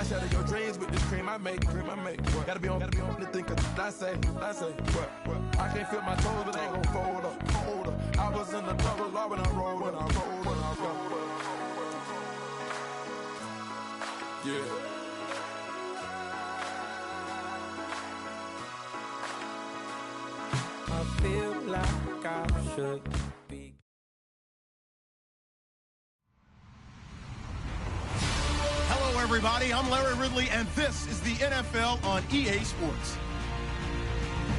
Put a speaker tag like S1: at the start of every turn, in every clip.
S1: I shatter your dreams with this cream I make. What? Gotta be on the think of I say. What? I can't feel my toes, but they gon' fold up. I was in the double law when I rolled. Yeah.
S2: I feel like I should be.
S3: Hello, everybody. I'm Larry Ridley, and this is the NFL on EA Sports.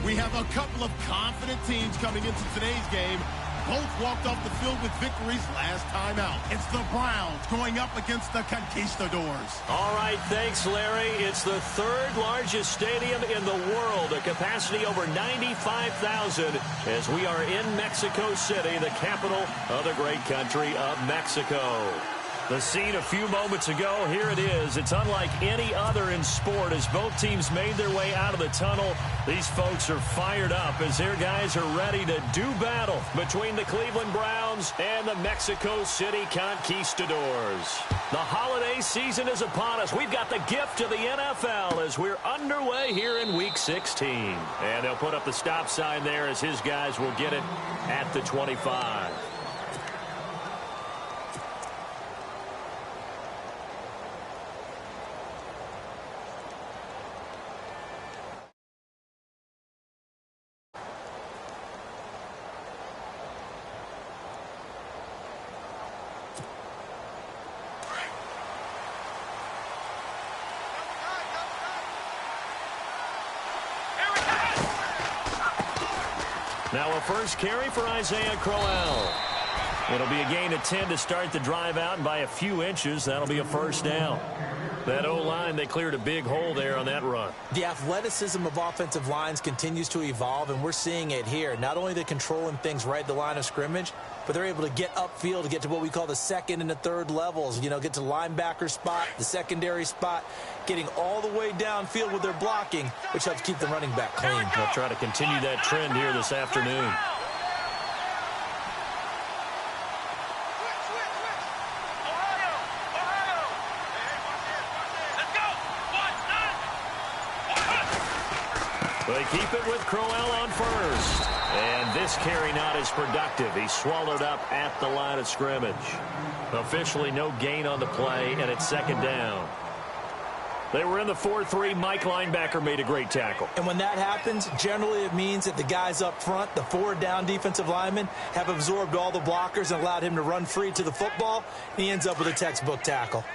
S3: We have a couple of confident teams coming into today's game. Both walked off the field with victories last time out. It's the Browns going up against the Conquistadors.
S4: All right, thanks, Larry. It's the third largest stadium in the world, a capacity over 95,000, as we are in Mexico City, the capital of the great country of Mexico. The scene a few moments ago, here it is. It's unlike any other in sport as both teams made their way out of the tunnel. These folks are fired up as their guys are ready to do battle between the Cleveland Browns and the Mexico City Conquistadors. The holiday season is upon us. We've got the gift of the NFL as we're underway here in Week 16. And they'll put up the stop sign there as his guys will get it at the 25. Now a first carry for Isaiah Crowell. It'll be a gain of 10 to start the drive out, and by a few inches, that'll be a first down. That O-line, they cleared a big hole there on that run.
S5: The athleticism of offensive lines continues to evolve, and we're seeing it here. Not only they're controlling things right at the line of scrimmage, but they're able to get upfield to get to what we call the second and the third levels. You know, get to the linebacker spot, the secondary spot, getting all the way downfield with their blocking, which helps keep the running back clean.
S4: They'll try to continue that trend here this afternoon. They keep it with Crowell on first. And this carry not as productive. He swallowed up at the line of scrimmage. Officially no gain on the play, and it's second down. They were in the 4-3. Mike linebacker made a great tackle.
S5: And when that happens, generally it means that the guys up front, the four-down defensive linemen, have absorbed all the blockers and allowed him to run free to the football. He ends up with a textbook tackle.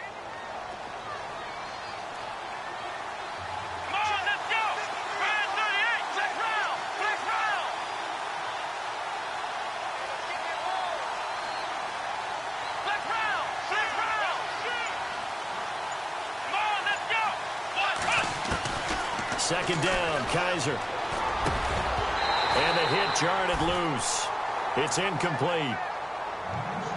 S4: Second down, Kaiser. And the hit jarred it loose. It's incomplete.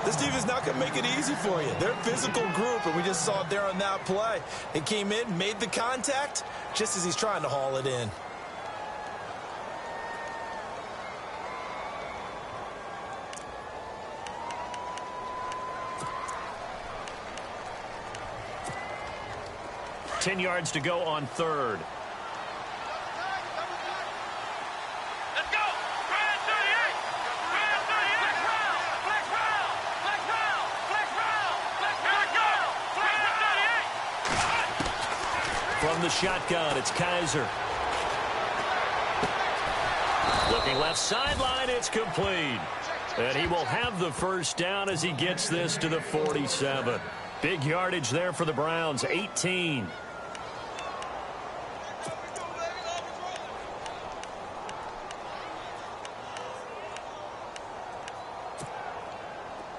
S5: This defense not going to make it easy for you. They're a physical group, and we just saw it there on that play. It came in, made the contact, just as he's trying to haul it in.
S4: Ten yards to go on third. From the shotgun, it's Kaiser. Looking left sideline, it's complete. And he will have the first down as he gets this to the 47. Big yardage there for the Browns, 18.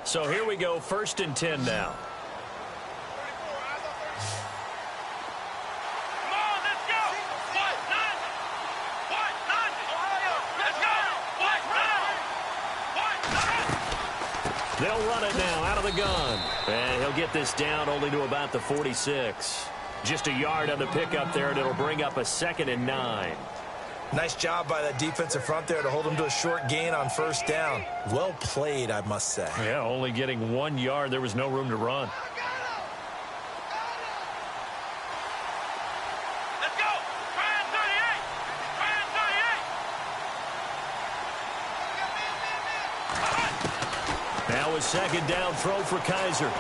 S4: So here we go, 1st and 10 now. They'll run it now out of the gun. And he'll get this down only to about the 46. Just a yard on the pickup there, and it'll bring up a 2nd and 9.
S5: Nice job by that defensive front there to hold him to a short gain on first down. Well played, I must say.
S4: Yeah, only getting 1 yard. There was no room to run. a second down throw for Kaiser.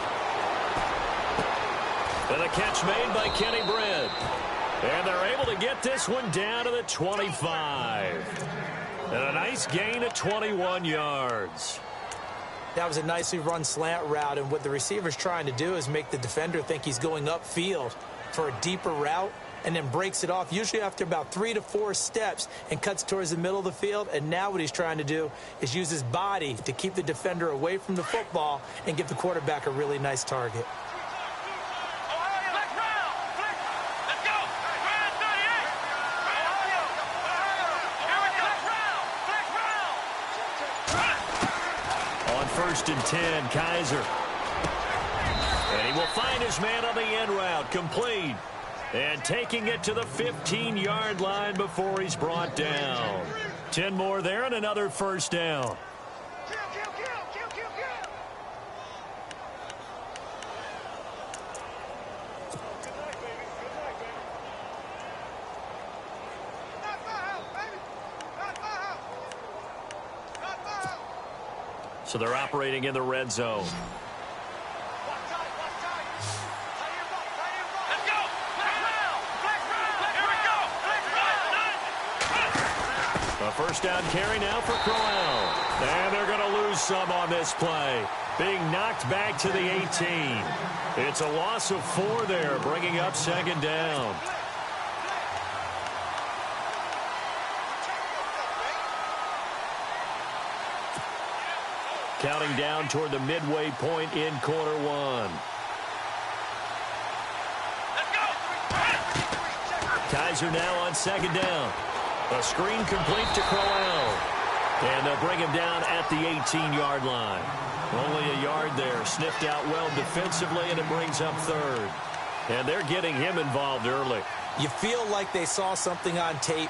S4: And a catch made by Kenny Britt. And they're able to get this one down to the 25. And a nice gain of 21 yards.
S5: That was a nicely run slant route, and what the receiver's trying to do is make the defender think he's going upfield for a deeper route, and then breaks it off, usually after about 3 to 4 steps, and cuts towards the middle of the field. And now what he's trying to do is use his body to keep the defender away from the football and give the quarterback a really nice target.
S4: First and 10, Kaiser. And he will find his man on the end route, complete. And taking it to the 15-yard line before he's brought down. 10 more there and another first down. So they're operating in the red zone. A first down carry now for Crowell. And they're going to lose some on this play. Being knocked back to the 18. It's a loss of 4 there, bringing up second down. Counting down toward the midway point in quarter one. Kaiser now on second down. A screen complete to Crowell. And they'll bring him down at the 18-yard line. Only a yard there. Sniffed out well defensively, and it brings up third. And they're getting him involved early.
S5: You feel like they saw something on tape,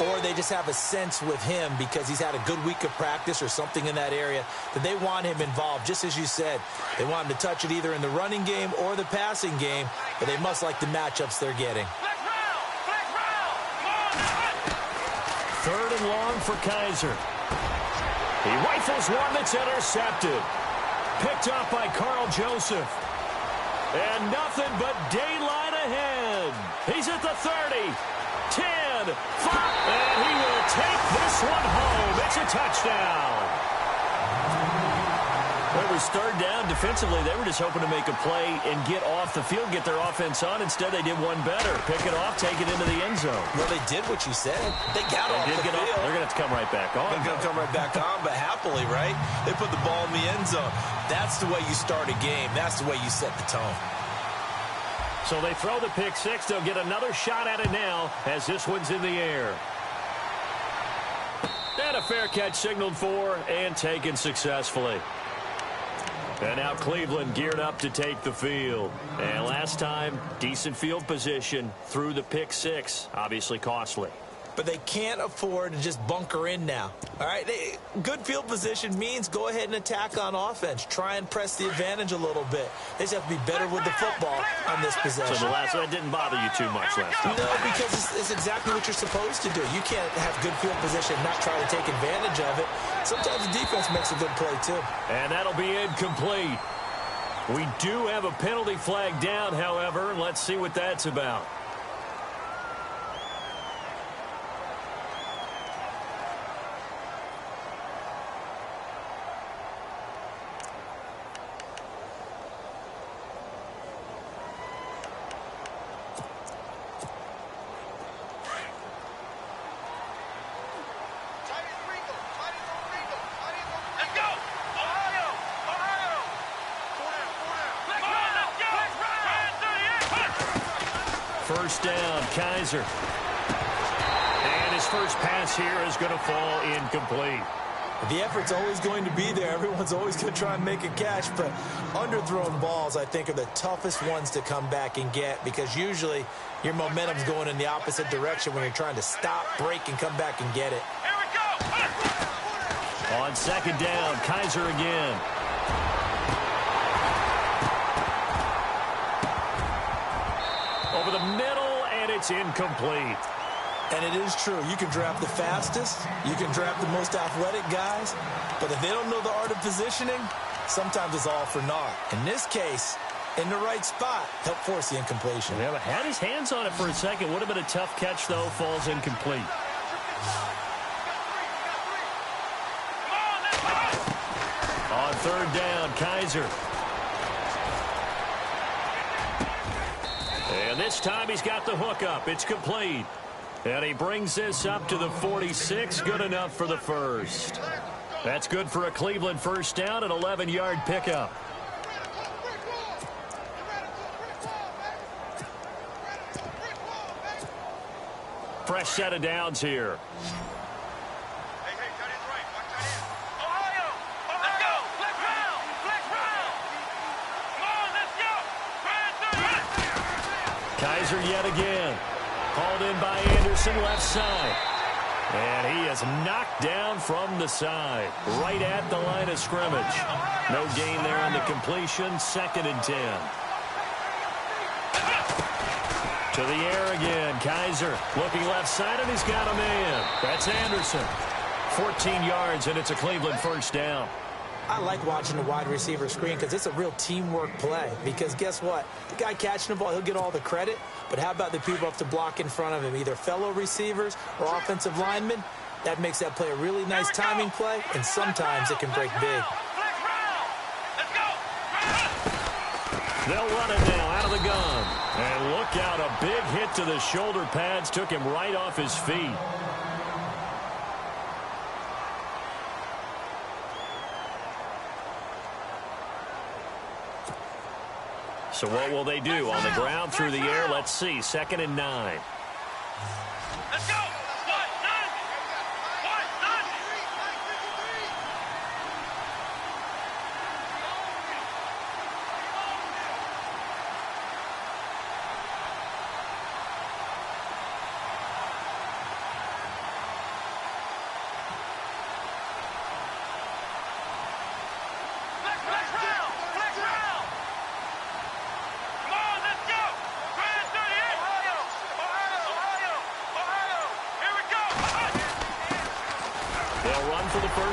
S5: or they just have a sense with him because he's had a good week of practice or something in that area that they want him involved. Just as you said, they want him to touch it either in the running game or the passing game, but they must like the matchups they're getting.
S4: Third and long for Kaiser. He rifles one that's intercepted. Picked up by Carl Joseph. And nothing but daylight ahead. He's at the 30. 10, 5, and he will take this one home. It's a touchdown. Well, it was third down. Defensively, they were just hoping to make a play and get off the field, get their offense on. Instead, they did one better. Pick it off, take it into the end zone.
S5: Well, they did what you said. They got off the field.
S4: They're going to have to come right back on.
S5: They're going to come right back on, but happily, right? They put the ball in the end zone. That's the way you start a game. That's the way you set the tone.
S4: So they throw the pick six. They'll get another shot at it now as this one's in the air. And a fair catch signaled for and taken successfully. And now Cleveland geared up to take the field. And last time, decent field position through the pick six. Obviously costly.
S5: But they can't afford to just bunker in now. All right, good field position means go ahead and attack on offense. Try and press the advantage a little bit. They just have to be better with the football on this possession.
S4: So the last one didn't bother you too much last time.
S5: No, because it's exactly what you're supposed to do. You can't have good field position and not try to take advantage of it. Sometimes the defense makes a good play, too.
S4: And that'll be incomplete. We do have a penalty flag down, however. Let's see what that's about. First down, Kaiser. And his first pass here is going to fall incomplete.
S5: The effort's always going to be there. Everyone's always going to try and make a catch, but underthrown balls, I think, are the toughest ones to come back and get because usually your momentum's going in the opposite direction when you're trying to stop, break, and come back and get it.
S4: Here we go. On second down, Kaiser again. Over the middle, and it's incomplete.
S5: And it is true. You can draft the fastest. You can draft the most athletic guys. But if they don't know the art of positioning, sometimes it's all for naught. In this case, in the right spot, helped force the incompletion.
S4: Yeah, but had his hands on it for a second. Would have been a tough catch, though. Falls incomplete. On third down, Kaiser. And this time he's got the hook up. It's complete. And he brings this up to the 46. Good enough for the first. That's good for a Cleveland first down, an 11-yard pickup. Fresh set of downs here. Kaiser yet again. Hauled in by Anderson, left side. And he is knocked down from the side, right at the line of scrimmage. No gain there on the completion, 2nd and 10. To the air again, Kaiser looking left side, and he's got a man. That's Anderson. 14 yards, and it's a Cleveland first down.
S5: I like watching the wide receiver screen because it's a real teamwork play. Because guess what? The guy catching the ball, he'll get all the credit. But how about the people up to block in front of him, either fellow receivers or offensive linemen? That makes that play a really nice timing play, and sometimes it can break big.
S4: They'll run it now out of the gun. And look out, a big hit to the shoulder pads took him right off his feet. So what will they do? On the ground, through the air, let's see. 2nd and 9.
S6: Let's go!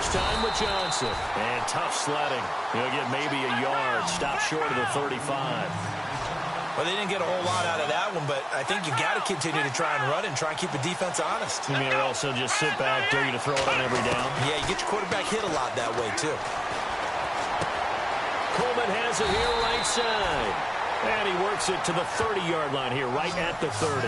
S4: Time with Johnson. And tough sledding. He'll get maybe a yard. Stop short of the 35.
S5: Well, they didn't get a whole lot out of that one, but I think you got to continue to try and run it and try and keep the defense honest.
S4: You mean also just sit back, dare you to throw it on every down?
S5: Yeah, you get your quarterback hit a lot that way, too.
S4: Coleman has it here right side. And he works it to the 30-yard line here, right at the 30.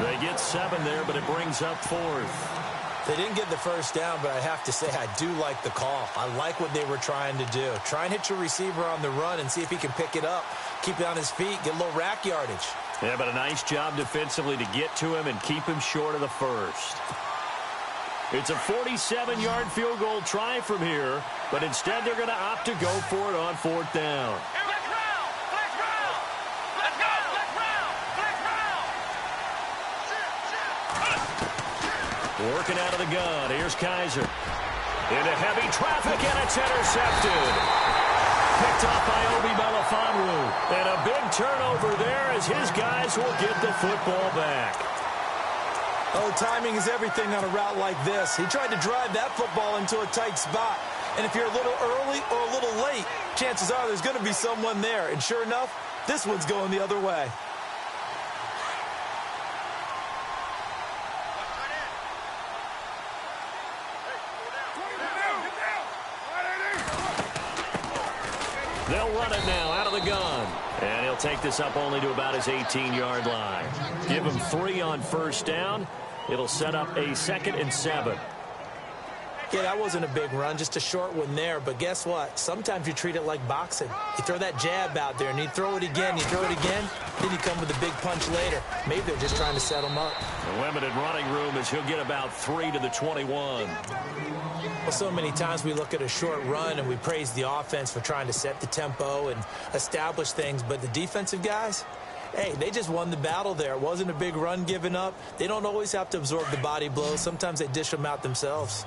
S4: They get 7 there, but it brings up 4th.
S5: They didn't get the first down, but I have to say I do like the call. I like what they were trying to do. Try and hit your receiver on the run and see if he can pick it up, keep it on his feet, get a little rack yardage.
S4: Yeah, but a nice job defensively to get to him and keep him short of the first. It's a 47-yard field goal try from here, but instead they're going to opt to go for it on 4th down. Working out of the gun. Here's Kaiser. Into heavy traffic, and it's intercepted. Picked off by Obi Melifonwu. And a big turnover there as his guys will get the football back.
S5: Oh, timing is everything on a route like this. He tried to drive that football into a tight spot. And if you're a little early or a little late, chances are there's going to be someone there. And sure enough, this one's going the other way.
S4: They'll run it now out of the gun. And he'll take this up only to about his 18-yard line. Give him 3 on first down. It'll set up a 2nd and 7.
S5: Yeah, that wasn't a big run, just a short one there. But guess what? Sometimes you treat it like boxing. You throw that jab out there, and you throw it again, you throw it again, then you come with a big punch later. Maybe they're just trying to set him up.
S4: The limited running room as he'll get about 3 to the 21.
S5: Well, so many times we look at a short run and we praise the offense for trying to set the tempo and establish things. But the defensive guys, hey, they just won the battle there. It wasn't a big run given up. They don't always have to absorb the body blows. Sometimes they dish them out themselves.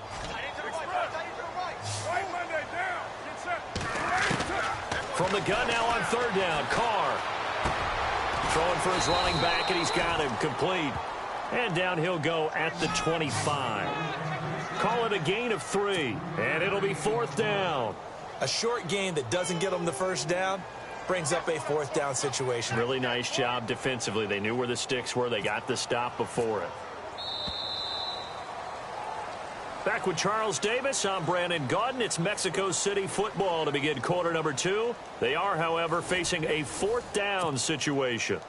S4: From the gun now on 3rd down, Carr. Throwing for his running back, and he's got him complete. And down he'll go at the 25. Call it a gain of 3, and it'll be 4th down.
S5: A short gain that doesn't get them the first down brings up a 4th down situation.
S4: Really nice job defensively. They knew where the sticks were. They got the stop before it. Back with Charles Davis, I'm Brandon Gaudin. It's Mexico City football to begin quarter number 2. They are, however, facing a 4th down situation.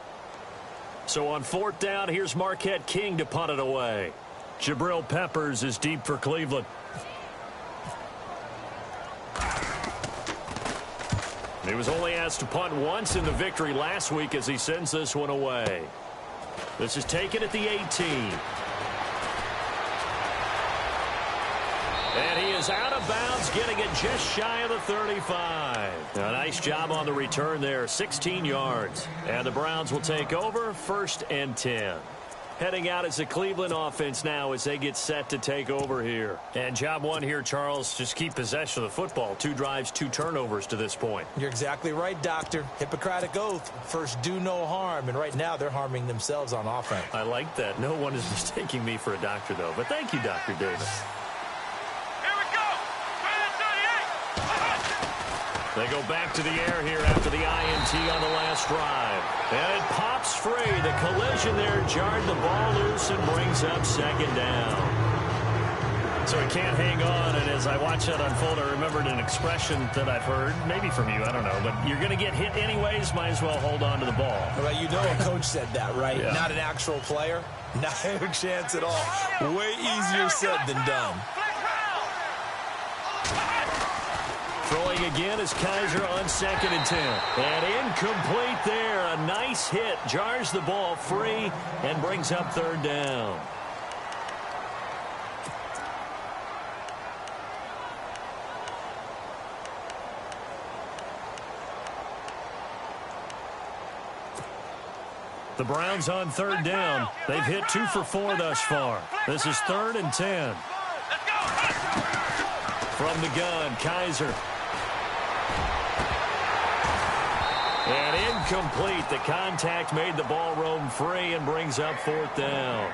S4: So on 4th down, here's Marquette King to punt it away. Jabril Peppers is deep for Cleveland. He was only asked to punt once in the victory last week as he sends this one away. This is taken at the 18. And he is out of bounds, getting it just shy of the 35. A nice job on the return there, 16 yards. And the Browns will take over, 1st and 10. Heading out as the Cleveland offense now as they get set to take over here. And job 1 here, Charles, just keep possession of the football. 2 drives, 2 turnovers to this point.
S5: You're exactly right, Doctor. Hippocratic oath. First, do no harm. And right now, they're harming themselves on offense.
S4: I like that. No one is mistaking me for a doctor, though. But thank you, Dr. Davis. They go back to the air here after the INT on the last drive. And it pops free. The collision there jarred the ball loose and brings up 2nd down. So he can't hang on. And as I watch that unfold, I remembered an expression that I've heard, maybe from you, I don't know. But you're going to get hit anyways, might as well hold on to the ball.
S5: Well, you know a coach said that, right?
S4: Yeah.
S5: Not an actual player. Not a chance at all. Way easier said than done.
S4: Throwing again is Kaiser on 2nd and 10. And incomplete there. A nice hit. Jars the ball free and brings up 3rd down. The Browns on 3rd down. They've hit 2 for 4 thus far. This is 3rd and 10. From the gun, Kaiser. And incomplete. The contact made the ball roam free and brings up 4th down.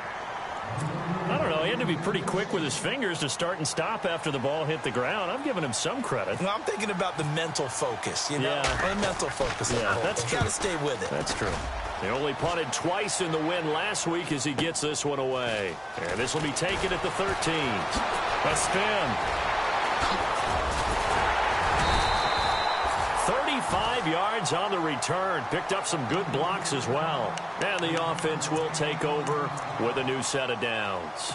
S4: I don't know. He had to be pretty quick with his fingers to start and stop after the ball hit the ground. I'm giving him some credit.
S5: Well, I'm thinking about the mental focus, you know?
S4: Yeah.
S5: The mental focus.
S4: Yeah, that's true.
S5: Got to stay with it.
S4: That's true. They only punted twice in the win last week as he gets this one away. And this will be taken at the 13. A spin. 35 yards on the return. Picked up some good blocks as well. And the offense will take over with a new set of downs.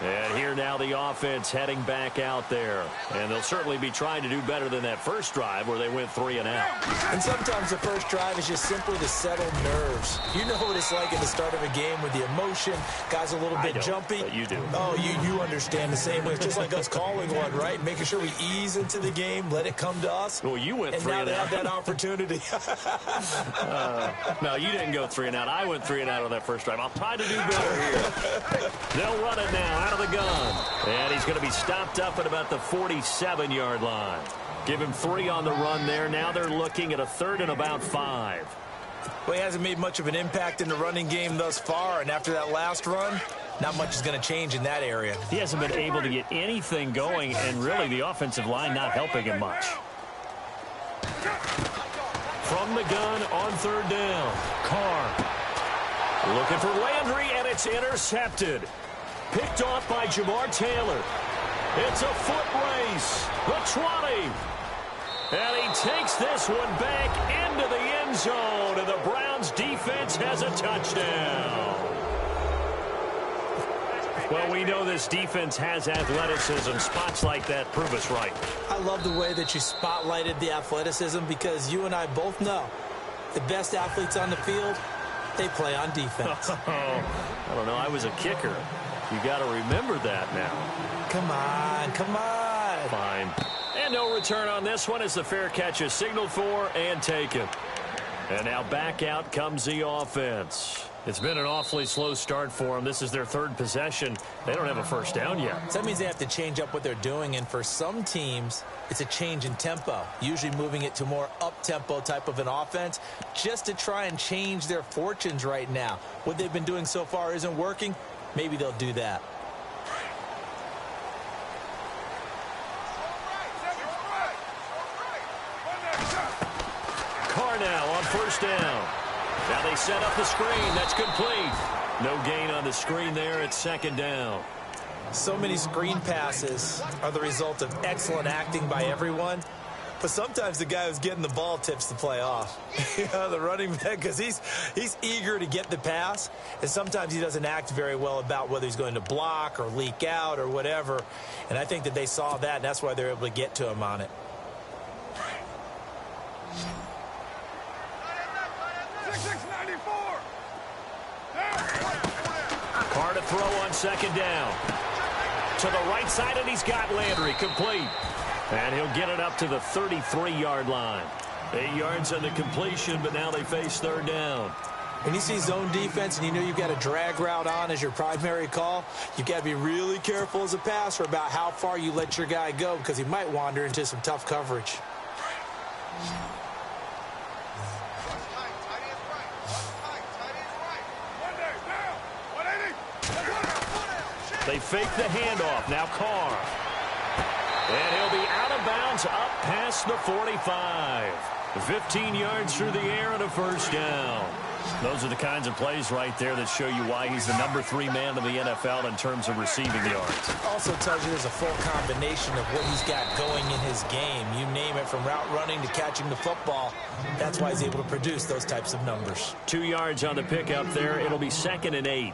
S4: And here now the offense heading back out there. And they'll certainly be trying to do better than that first drive where they went 3 and out.
S5: And sometimes the first drive is just simply to settle nerves. You know what it's like at the start of a game with the emotion. Guys a little bit jumpy.
S4: But you do.
S5: Oh, you understand the same way. It's just like us calling one, right? Making sure we ease into the game, let it come to us.
S4: Well, you went
S5: and
S4: 3
S5: now
S4: and
S5: they
S4: out.
S5: have that opportunity.
S4: No, you didn't go 3 and out. I went 3 and out on that first drive. I'll try to do better here. They'll run it now out of the gun. And he's going to be stopped up at about the 47-yard line. Give him 3 on the run there. Now they're looking at a 3rd and about 5.
S5: Well, he hasn't made much of an impact in the running game thus far. And after that last run, not much is going to change in that area.
S4: He hasn't been able to get anything going. And really the offensive line not helping him much. From the gun on 3rd down. Carr looking for Landry, and it's intercepted. Picked off by Jamar Taylor. It's a foot race. The 20. And he takes this one back into the end zone. And the Browns defense has a touchdown. Well, we know this defense has athleticism. Spots like that prove us right.
S5: I love the way that you spotlighted the athleticism because you and I both know the best athletes on the field, they play on defense.
S4: I don't know. I was a kicker. You got to remember that now.
S5: Come on, come on.
S4: Fine. And no return on this one as the fair catch is signaled for and taken. And now back out comes the offense. It's been an awfully slow start for them. This is their 3rd possession. They don't have a first down yet.
S5: So that means they have to change up what they're doing. And for some teams, it's a change in tempo, usually moving it to more up-tempo type of an offense just to try and change their fortunes right now. What they've been doing so far isn't working. maybe they'll do that.
S4: Carr now on first down. Now they set up the screen. That's complete. No gain on the screen there at second down.
S5: So many screen passes are the result of excellent acting by everyone. But sometimes the guy who's getting the ball tips the play off. The running back, because he's eager to get the pass, and sometimes he doesn't act very well about whether he's going to block or leak out or whatever. And I think that they saw that, and that's why they're able to get to him on it.
S4: Carr to throw on second down. To the right side, and he's got Landry complete. And he'll get it up to the 33-yard line. 8 yards on the completion, but now they face third down.
S5: When you see zone defense and you know you've got a drag route on as your primary call, you've got to be really careful as a passer about how far you let your guy go, because he might wander into some tough coverage.
S4: They fake the handoff. Now Carr. And he'll be out of bounds up past the 45. 15 yards through the air and a first down. Those are the kinds of plays right there that show you why he's the number 3 man in the NFL in terms of receiving yards.
S5: Also tells you there's a full combination of what he's got going in his game. You name it, from route running to catching the football. That's why he's able to produce those types of numbers.
S4: 2 yards on the pickup there. It'll be 2nd and 8.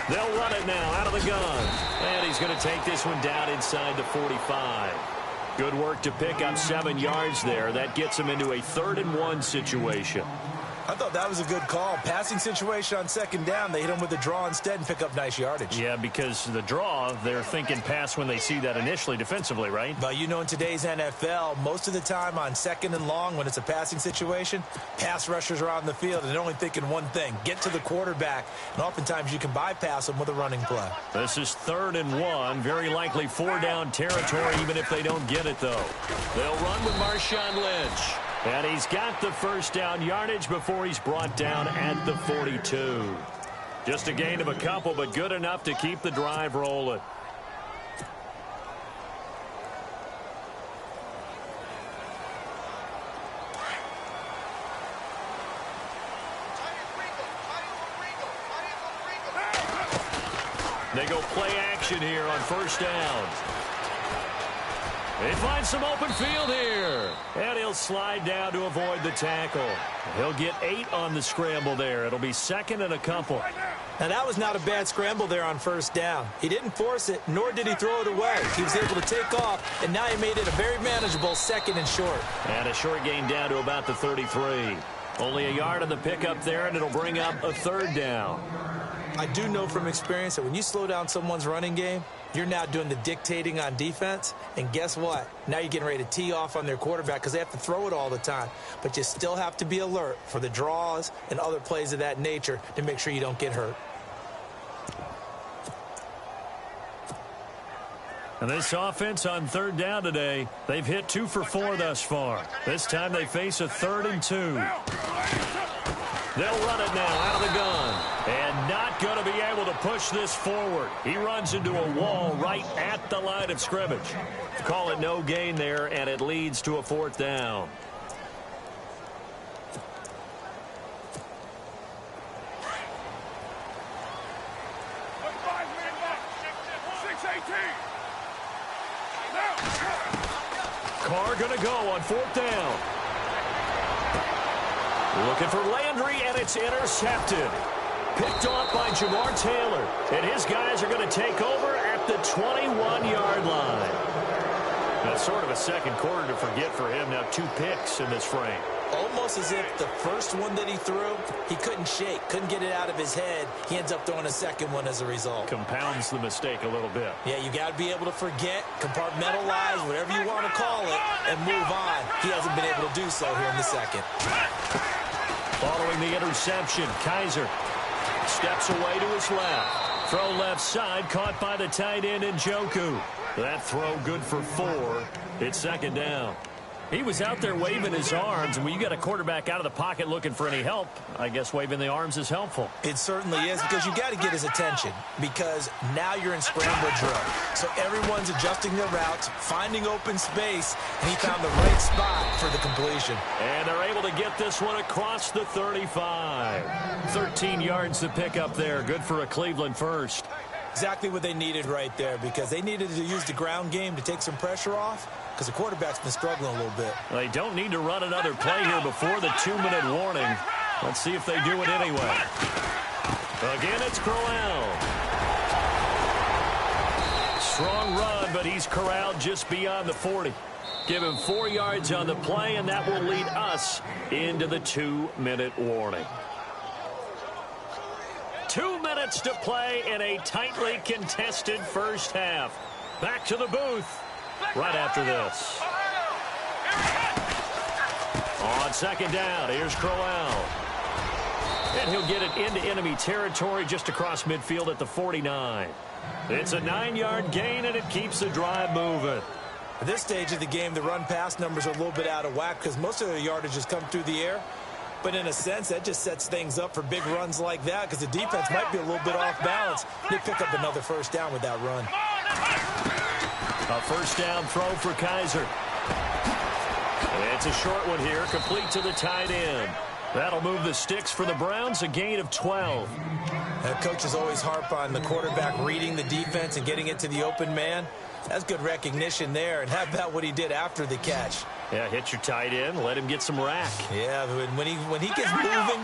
S4: They'll run it now out of the gun. And he's going to take this one down inside the 45. Good work to pick up 7 yards there. That gets him into a 3rd and 1 situation.
S5: I thought that was a good call. Passing situation on second down. They hit him with a draw instead and pick up nice yardage.
S4: Yeah, because the draw, they're thinking pass when they see that initially defensively, right?
S5: But you know, in today's NFL, most of the time on 2nd and long, when it's a passing situation, pass rushers are on the field and they're only thinking one thing: get to the quarterback. And oftentimes you can bypass them with a running play.
S4: This is 3rd and 1. Very likely 4-down territory, even if they don't get it, though. They'll run with Marshawn Lynch. And he's got the first down yardage before he's brought down at the 42. Just a gain of a couple, but good enough to keep the drive rolling. They go play action here on first down. They find some open field here. And he'll slide down to avoid the tackle. He'll get 8 on the scramble there. It'll be 2nd and a couple.
S5: Now, that was not a bad scramble there on first down. He didn't force it, nor did he throw it away. He was able to take off, and now he made it a very manageable 2nd and short.
S4: And a short gain down to about the 33. Only a yard on the pickup there, and it'll bring up a 3rd down.
S5: I do know from experience that when you slow down someone's running game, you're now doing the dictating on defense. And guess what? Now you're getting ready to tee off on their quarterback because they have to throw it all the time. But you still have to be alert for the draws and other plays of that nature to make sure you don't get hurt.
S4: And this offense on 3rd down today, they've hit 2 for 4 thus far. This time they face a 3rd and 2. They'll run it now out of the gun. And not going to be able to push this forward. He runs into a wall right at the line of scrimmage. Call it no gain there, and it leads to a 4th down. Carr going to go on 4th down. Looking for Landry, and it's intercepted. Picked off by Jamar Taylor. And his guys are going to take over at the 21-yard line. That's sort of a second quarter to forget for him. Now 2 picks in this frame.
S5: almost as if the first one that he threw, he couldn't shake, couldn't get it out of his head. He ends up throwing a second one as a result.
S4: Compounds the mistake a little bit.
S5: Yeah, you got to be able to forget, compartmentalize, whatever you want to call it, and move on. He hasn't been able to do so here in the second.
S4: Following the interception, Kaiser steps away to his left. Throw left side, caught by the tight end Njoku. That throw good for 4. It's second down. He was out there waving his arms, and when you got a quarterback out of the pocket looking for any help, I guess waving the arms is helpful.
S5: It certainly is, because you got to get his attention, because now you're in scramble drill. So everyone's adjusting their routes, finding open space, and he found the right spot for the completion.
S4: And they're able to get this one across the 35. 13 yards to pick up there. Good for a Cleveland first.
S5: Exactly what they needed right there, because they needed to use the ground game to take some pressure off, because the quarterback's been struggling a little bit.
S4: They don't need to run another play here before the 2-minute warning. Let's see if they do it anyway. Again, it's Crowell. Strong run, but he's corralled just beyond the 40. Give him 4 yards on the play, and that will lead us into the 2-minute warning. 2 minutes to play in a tightly contested first half. Back to the booth right after this. On second down, here's Crowell. And he'll get it into enemy territory just across midfield at the 49. It's a 9-yard gain, and it keeps the drive moving.
S5: At this stage of the game, the run-pass numbers are a little bit out of whack because most of the yardage has come through the air. But in a sense, that just sets things up for big runs like that because the defense might be a little bit off balance. They pick up another first down with that run.
S4: A first down throw for Kaiser. It's a short one here, complete to the tight end. That'll move the sticks for the Browns, a gain of 12.
S5: Coaches always harp on the quarterback reading the defense and getting it to the open man. That's good recognition there. And how about what he did after the catch?
S4: Yeah, hit your tight end, let him get some rack.
S5: Yeah, when he gets moving,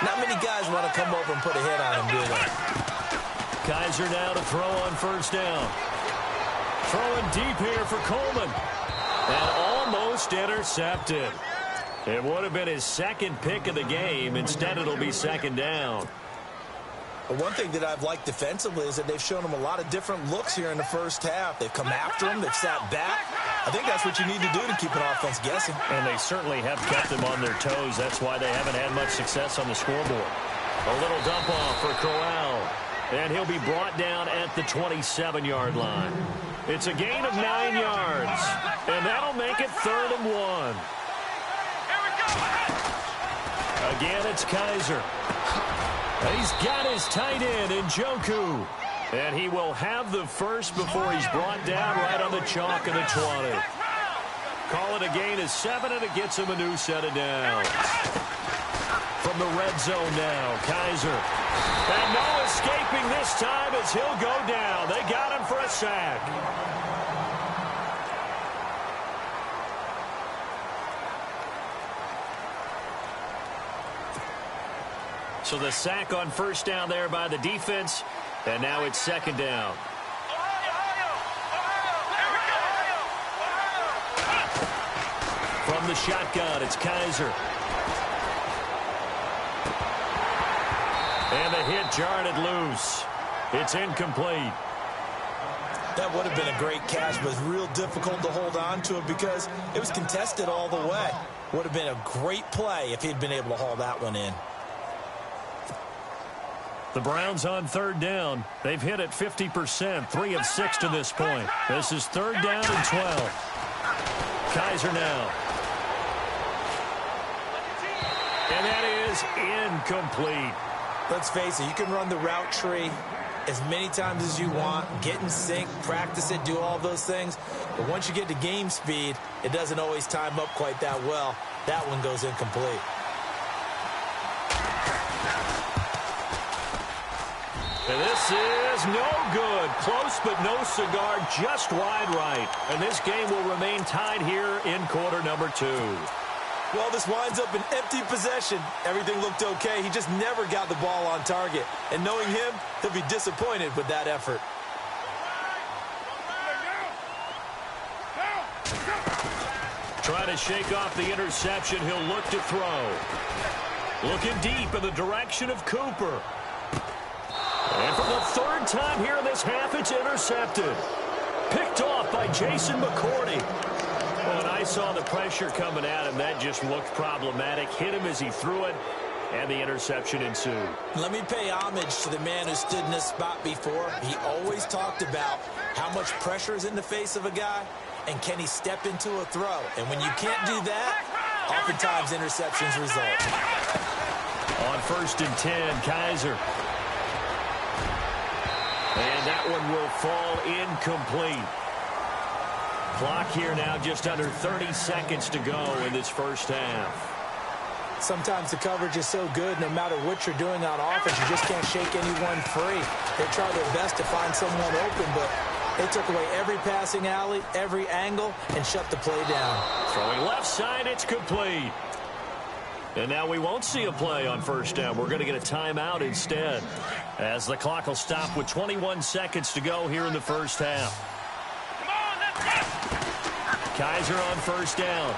S5: not many guys want to come over and put a hit on him, do they?
S4: Kaiser now to throw on first down. Throwing deep here for Coleman. And almost intercepted. It would have been his second pick of the game. Instead, it'll be second down.
S5: Well, one thing that I've liked defensively is that they've shown him a lot of different looks here in the first half. They've come after him. They've sat back. I think that's what you need to do to keep an offense guessing.
S4: And they certainly have kept them on their toes. That's why they haven't had much success on the scoreboard. A little dump off for Crowell. And he'll be brought down at the 27-yard line. It's a gain of 9 yards. And that'll make it 3rd and 1. Again, it's Kaiser. He's got his tight end, Njoku. And he will have the first before he's brought down right on the chalk of the 20. Call it a gain of 7, and it gets him a new set of downs. From the red zone now, Kaiser. And no escaping this time as he'll go down. They got him for a sack. So the sack on first down there by the defense, and now it's second down. From the shotgun, it's Kaiser. And the hit jarred it loose. It's incomplete.
S5: That would have been a great catch, but it's real difficult to hold on to it because it was contested all the way. Would have been a great play if he'd been able to haul that one in.
S4: The Browns on third down. They've hit it 50%, 3 of 6 to this point. This is 3rd down and 12. Kaiser now. And that is incomplete.
S5: Let's face it, you can run the route tree as many times as you want, get in sync, practice it, do all those things. But once you get to game speed, it doesn't always time up quite that well. That one goes incomplete.
S4: And this is no good. Close but no cigar, just wide right. And this game will remain tied here in quarter number 2.
S5: Well, this winds up an empty possession. Everything looked okay. He just never got the ball on target. And knowing him, he'll be disappointed with that effort.
S4: Trying to shake off the interception. He'll look to throw. Looking deep in the direction of Cooper. And for the third time here in this half, it's intercepted. Picked off by Jason McCourty. When I saw the pressure coming at him, that just looked problematic. Hit him as he threw it, and the interception ensued. Let me pay homage to the man who stood in this spot before. He always talked about how much pressure is in the face of a guy, and can he step into a throw. And when you can't do that, oftentimes interceptions result. On 1st and 10, Kaiser. And that one will fall incomplete. Clock here now just under 30 seconds to go in this first half.
S5: Sometimes the coverage is so good, no matter what you're doing on offense, you just can't shake anyone free. They try their best to find someone open, but they took away every passing alley, every angle, and shut the play down.
S4: Throwing left side, it's complete. And now we won't see a play on 1st down. We're going to get a timeout instead, as the clock will stop with 21 seconds to go here in the first half.
S6: Come on, let's go.
S4: Kaiser on 1st down.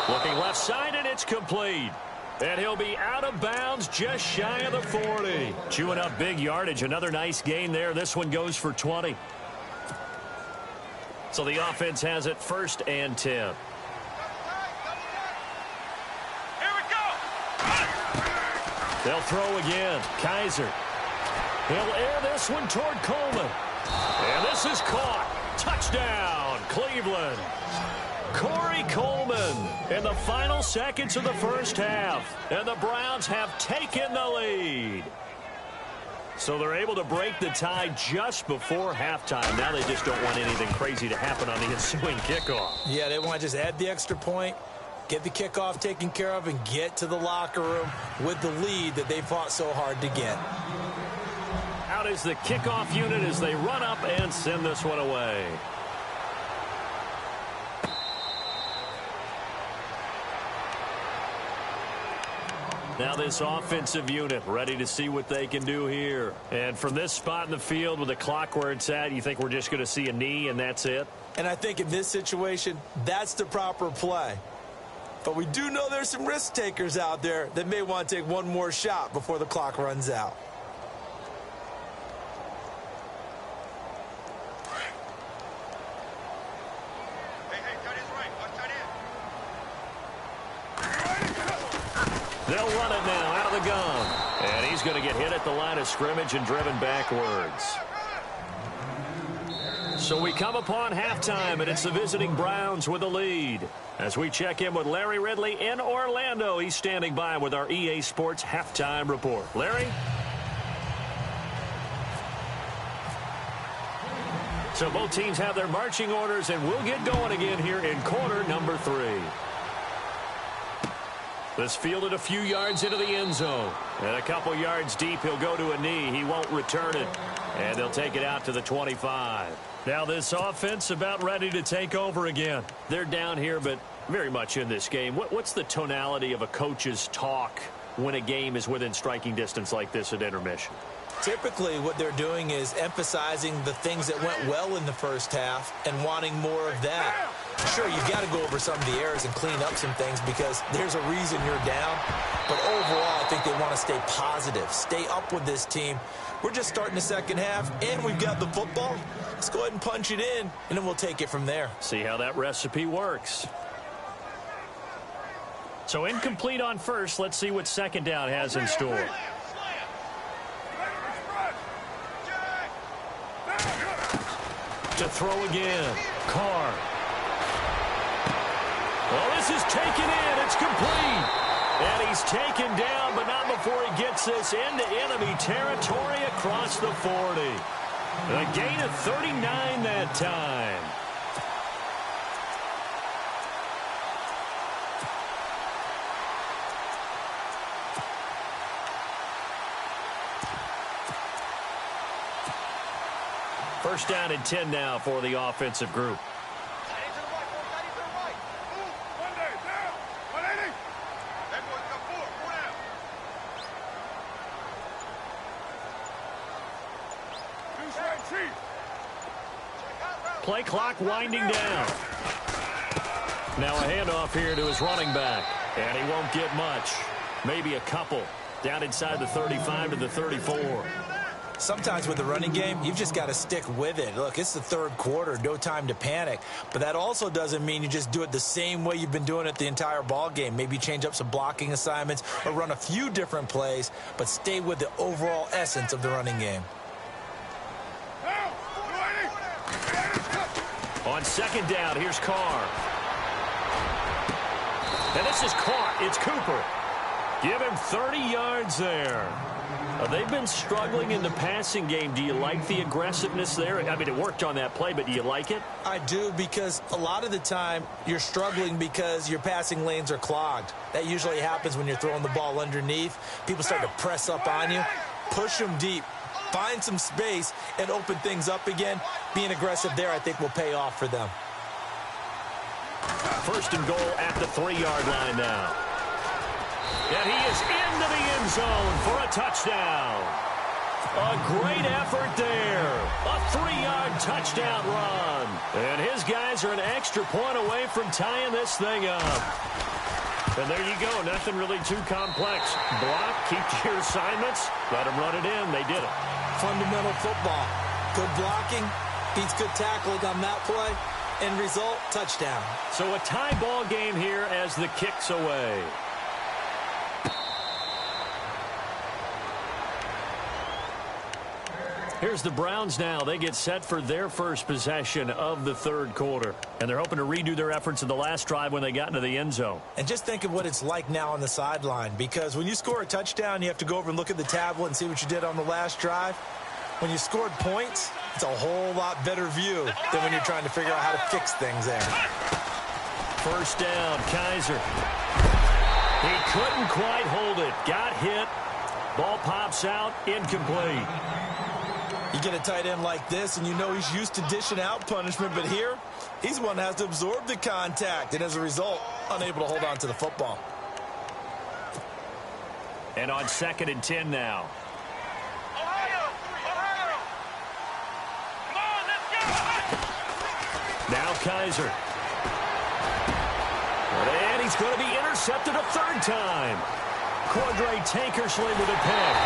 S4: Looking left side, and it's complete. And he'll be out of bounds just shy of the 40. Chewing up big yardage. Another nice gain there. This one goes for 20. So the offense has it 1st and 10. They'll throw again. Kaiser. He'll air this one toward Coleman. And this is caught. Touchdown, Cleveland. Corey Coleman in the final seconds of the first half. And the Browns have taken the lead. So they're able to break the tie just before halftime. Now they just don't want anything crazy to happen on the ensuing kickoff.
S5: Yeah, they want to just add the extra point, get the kickoff taken care of, and get to the locker room with the lead that they fought so hard to get.
S4: Out is the kickoff unit as they run up and send this one away. Now this offensive unit ready to see what they can do here. And from this spot in the field with the clock where it's at, you think we're just going to see a knee and that's it?
S5: And I think in this situation, that's the proper play. But we do know there's some risk takers out there that may want to take one more shot before the clock runs out.
S4: They'll run it now out of the gun. And he's going to get hit at the line of scrimmage and driven backwards. So we come upon halftime, and it's the visiting Browns with the lead. As we check in with Larry Ridley in Orlando, he's standing by with our EA Sports halftime report. Larry? So both teams have their marching orders, and we'll get going again here in quarter number 3. This fielded a few yards into the end zone. And a couple yards deep, he'll go to a knee. He won't return it. And they'll take it out to the 25. Now this offense about ready to take over again. They're down here, but very much in this game. What's the tonality of a coach's talk when a game is within striking distance like this at intermission?
S5: Typically, what they're doing is emphasizing the things that went well in the first half and wanting more of that. Sure, you've got to go over some of the errors and clean up some things because there's a reason you're down. But overall, I think they want to stay positive, stay up with this team. We're just starting the second half, and we've got the football. Let's go ahead and punch it in, and then we'll take it from there.
S4: See how that recipe works. So incomplete on first. Let's see what second down has in store. To throw again. Carr. Well, this is taken in. It's complete. And he's taken down, but not before he gets this into enemy territory across the 40. A gain of 39 that time. First down and 10 now for the offensive group. Play clock winding down. Now a handoff here to his running back. And he won't get much. Maybe a couple. Down inside the 35 to the 34.
S5: Sometimes with the running game, you've just got to stick with it. Look, it's the third quarter, no time to panic. But that also doesn't mean you just do it the same way you've been doing it the entire ball game. Maybe change up some blocking assignments or run a few different plays, but stay with the overall essence of the running game.
S4: On second down, here's Carr. And this is caught. It's Cooper. Give him 30 yards there. They've been struggling in the passing game. Do you like the aggressiveness there? I mean, it worked on that play, but do you like it?
S5: I do, because a lot of the time you're struggling because your passing lanes are clogged. That usually happens when you're throwing the ball underneath. People start to press up on you. Push them deep. Find some space and open things up again. Being aggressive there, I think, will pay off for them.
S4: First and goal at the 3-yard line now. And he is into the end zone for a touchdown. A great effort there. A 3-yard touchdown run. And his guys are an extra point away from tying this thing up. And there you go. Nothing really too complex. Block, keep to your assignments, let them run it in. They did it.
S5: Fundamental football. Good blocking beats good tackling on that play. End result, touchdown.
S4: So a tie ball game here as the kick's away. Here's the Browns now. They get set for their first possession of the third quarter. And they're hoping to redo their efforts in the last drive when they got into the end zone.
S5: And just think of what it's like now on the sideline. Because when you score a touchdown, you have to go over and look at the tablet and see what you did on the last drive. When you scored points, it's a whole lot better view than when you're trying to figure out how to fix things there.
S4: First down, Kaiser. He couldn't quite hold it. Got hit. Ball pops out, incomplete.
S5: You get a tight end like this, and you know he's used to dishing out punishment, but here, he's the one that has to absorb the contact, and as a result, unable to hold on to the football.
S4: And on 2nd and 10 now. Now Kaiser. And he's going to be intercepted a third time. Quadre Tankersley with a pick.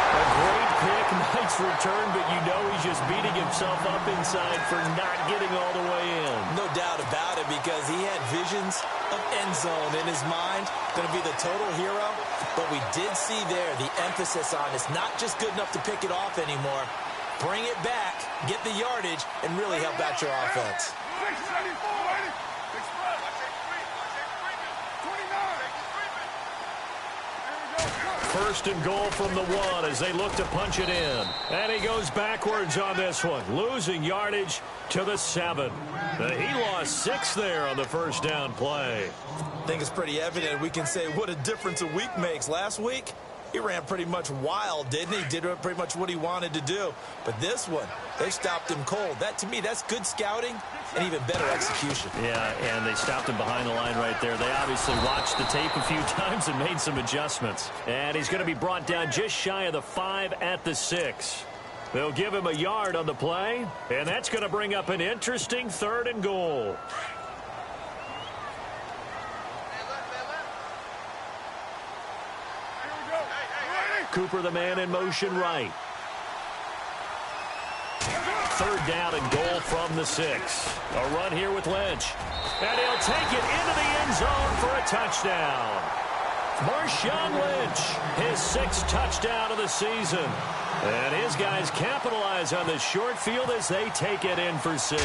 S4: A great pick, nice return, but you know he's just beating himself up inside for not getting all the way in.
S5: No doubt about it, because he had visions of end zone in his mind. Going to be the total hero. But we did see there the emphasis on it's not just good enough to pick it off anymore. Bring it back, get the yardage, and really help out your offense.
S4: First and goal from the 1 as they look to punch it in. And he goes backwards on this one, losing yardage to the 7. He lost 6 there on the first down play.
S5: I think it's pretty evident. We can say what a difference a week makes. Last week, he ran pretty much wild, didn't he? Did pretty much what he wanted to do. But this one, they stopped him cold. That, to me, that's good scouting and even better execution.
S4: Yeah, and they stopped him behind the line right there. They obviously watched the tape a few times and made some adjustments. And he's going to be brought down just shy of the 5 at the 6. They'll give him a yard on the play, and that's going to bring up an interesting 3rd and goal. Cooper, the man in motion right. 3rd down and goal from the 6. A run here with Lynch. And he'll take it into the end zone for a touchdown. Marshawn Lynch, his 6th touchdown of the season. And his guys capitalize on the short field as they take it in for 6.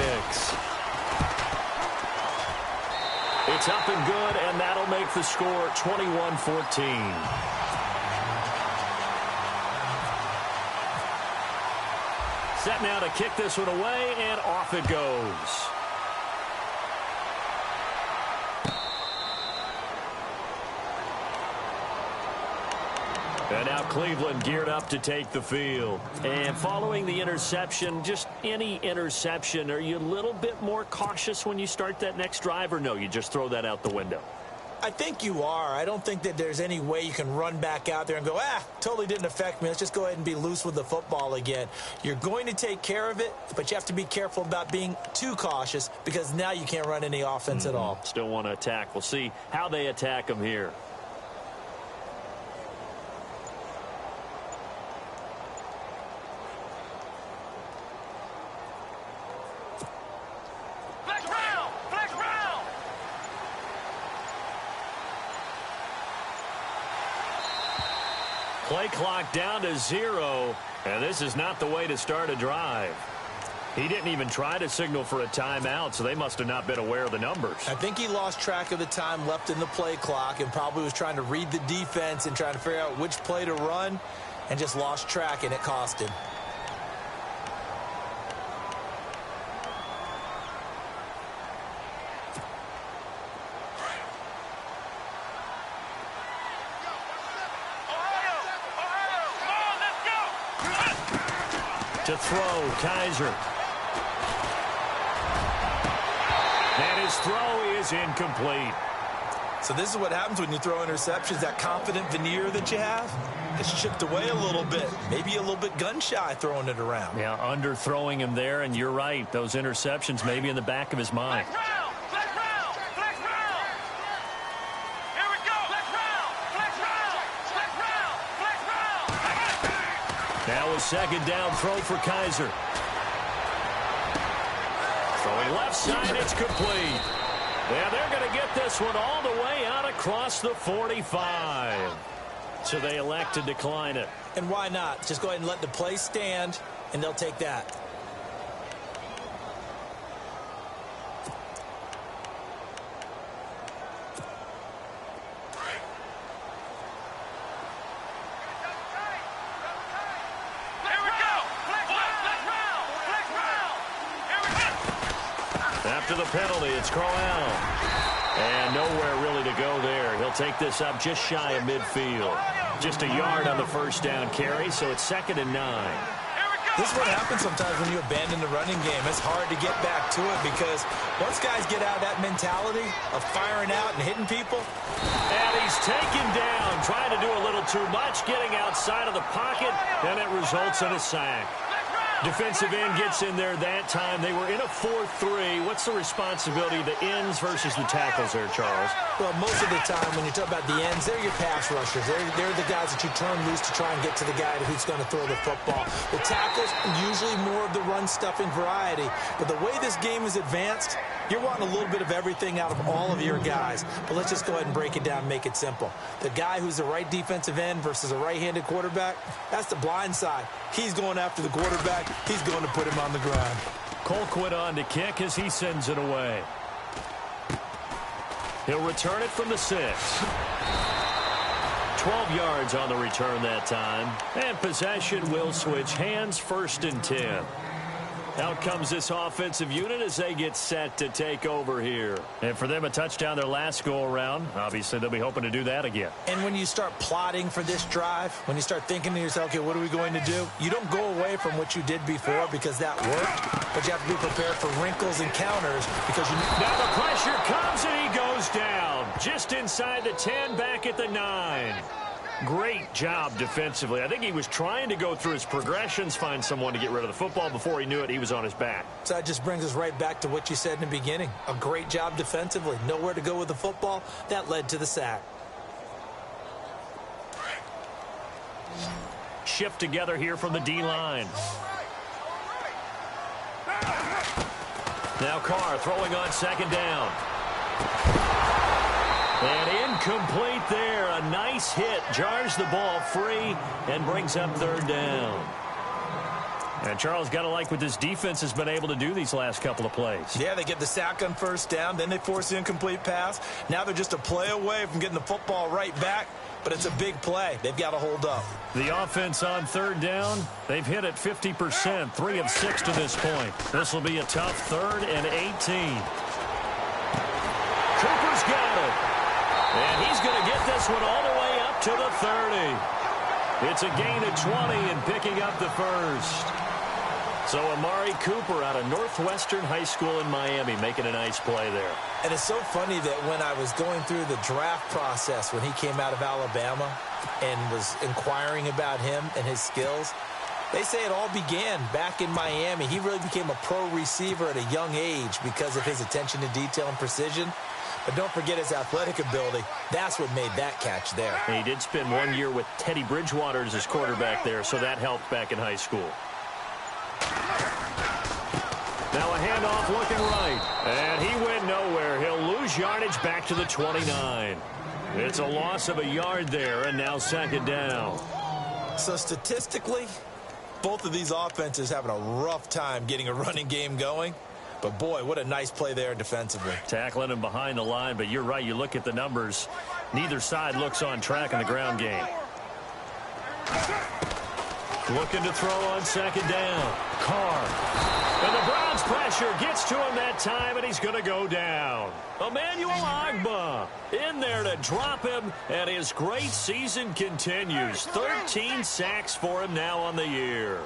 S4: It's up and good, and that'll make the score 21-14. Set now to kick this one away, and off it goes. And now Cleveland geared up to take the field. And following the interception, just any interception, are you a little bit more cautious when you start that next drive, or no, you just throw that out the window?
S5: I think you are. I don't think that there's any way you can run back out there and go, totally didn't affect me. Let's just go ahead and be loose with the football again. You're going to take care of it, but you have to be careful about being too cautious because now you can't run any offense at all.
S4: Still want to attack. We'll see how they attack them here. Play clock down to 0, and this is not the way to start a drive. He didn't even try to signal for a timeout, so they must have not been aware of the numbers.
S5: I think he lost track of the time left in the play clock and probably was trying to read the defense and trying to figure out which play to run and just lost track, and it cost him.
S4: To throw, Kaiser. And his throw is incomplete.
S5: So this is what happens when you throw interceptions. That confident veneer that you have, it's chipped away a little bit. Maybe a little bit gun-shy throwing it around.
S4: Yeah, underthrowing him there, and you're right. Those interceptions may be in the back of his mind. Now a second down throw for Kaiser. Throwing left side, it's complete. Yeah, they're going to get this one all the way out across the 45. So they elect to decline it.
S5: And why not? Just go ahead and let the play stand, and they'll take that.
S4: After the penalty, it's Crowell. And nowhere really to go there. He'll take this up just shy of midfield. Just a yard on the first down carry, so it's 2nd and 9.
S5: This is what happens sometimes when you abandon the running game. It's hard to get back to it because once guys get out of that mentality of firing out and hitting people.
S4: And he's taken down, trying to do a little too much, getting outside of the pocket, and it results in a sack. Defensive end gets in there that time. They were in a 4-3. What's the responsibility of the ends versus the tackles there, Charles?
S5: Well, most of the time when you talk about the ends, they're your pass rushers. They're the guys that you turn loose to try and get to the guy who's going to throw the football. The tackles, usually more of the run-stuffing variety. But the way this game is advanced, you're wanting a little bit of everything out of all of your guys. But let's just go ahead and break it down and make it simple. The guy who's the right defensive end versus a right-handed quarterback, that's the blind side. He's going after the quarterback. He's going to put him on the ground.
S4: Colquitt on to kick as he sends it away. He'll return it from the 6. 12 yards on the return that time. And possession will switch hands, 1st and 10. Out comes this offensive unit as they get set to take over here. And for them, a touchdown their last go-around. Obviously, they'll be hoping to do that again.
S5: And when you start plotting for this drive, when you start thinking to yourself, okay, what are we going to do? You don't go away from what you did before because that worked, but you have to be prepared for wrinkles and counters because you...
S4: Now the pressure comes and he goes down. Just inside the 10, back at the 9. Great job defensively. I think he was trying to go through his progressions, find someone to get rid of the football. Before he knew it, he was on his back.
S5: So that just brings us right back to what you said in the beginning. A great job defensively. Nowhere to go with the football. That led to the sack.
S4: Shift together here from the D-line. Now Carr throwing on 2nd down. And incomplete there. A nice hit. Jars the ball free and brings up 3rd down. And Charles, got to like what this defense has been able to do these last couple of plays.
S5: Yeah, they get the sack on 1st down. Then they force the incomplete pass. Now they're just a play away from getting the football right back. But it's a big play. They've got to hold up.
S4: The offense on 3rd down, they've hit it 50%, 3 of 6 to this point. This will be a tough 3rd and 18. Cooper's got it. And he's going to get this one all the way up to the 30. It's a gain of 20 and picking up the 1st. So Amari Cooper out of Northwestern High School in Miami making a nice play there.
S5: And it's so funny that when I was going through the draft process when he came out of Alabama and was inquiring about him and his skills, they say it all began back in Miami. He really became a pro receiver at a young age because of his attention to detail and precision. But don't forget his athletic ability. That's what made that catch there.
S4: And he did spend 1 year with Teddy Bridgewater as his quarterback there, so that helped back in high school. Now a handoff looking right. And he went nowhere. He'll lose yardage back to the 29. It's a loss of a yard there, and now second down.
S5: So statistically, both of these offenses having a rough time getting a running game going. But, boy, what a nice play there defensively.
S4: Tackling him behind the line, but you're right. You look at the numbers. Neither side looks on track in the ground game. Looking to throw on second down. Carr. And the Browns pressure gets to him that time, and he's going to go down. Emmanuel Ogbah in there to drop him, and his great season continues. 13 sacks for him now on the year.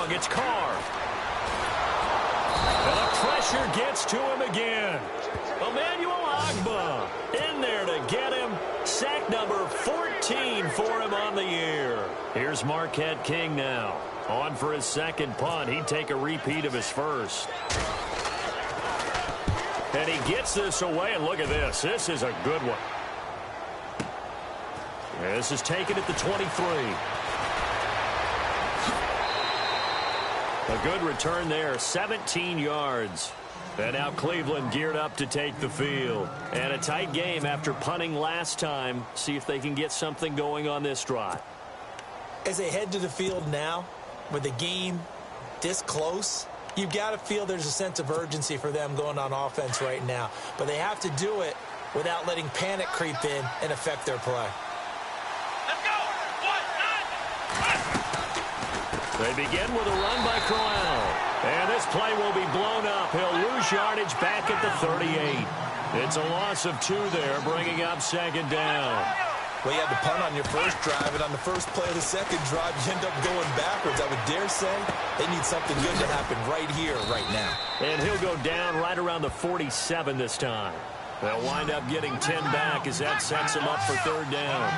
S4: It's Carr. And the pressure gets to him again. Emmanuel Ogbah in there to get him. Sack number 14 for him on the year. Here's Marquette King now. On for his second punt. He'd take a repeat of his first. And he gets this away, and look at this. This is a good one. This is taken at the 23. A good return there, 17 yards. And now Cleveland geared up to take the field. And a tight game after punting last time. See if they can get something going on this drive.
S5: As they head to the field now, with the game this close, you've got to feel there's a sense of urgency for them going on offense right now. But they have to do it without letting panic creep in and affect their play.
S4: They begin with a run by Crowell. And this play will be blown up. He'll lose yardage back at the 38. It's a loss of 2 there, bringing up second down.
S5: Well, you had the punt on your first drive, and on the first play of the second drive, you end up going backwards. I would dare say they need something good to happen right here, right now.
S4: And he'll go down right around the 47 this time. They'll wind up getting 10 back as that sets him up for third down.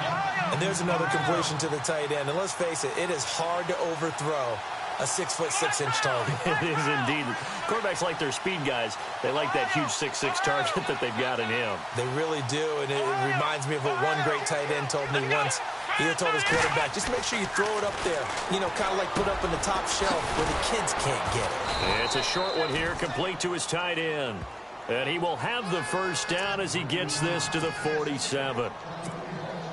S5: And there's another completion to the tight end. And let's face it, it is hard to overthrow a 6'6" target.
S4: It is indeed. Quarterbacks like their speed guys. They like that huge 6'6" target that they've got in him.
S5: They really do, and it reminds me of what one great tight end told me once. He had told his quarterback, just make sure you throw it up there. You know, kind of like put up in the top shelf where the kids can't get it.
S4: It's a short one here, complete to his tight end. And he will have the first down as he gets this to the 47.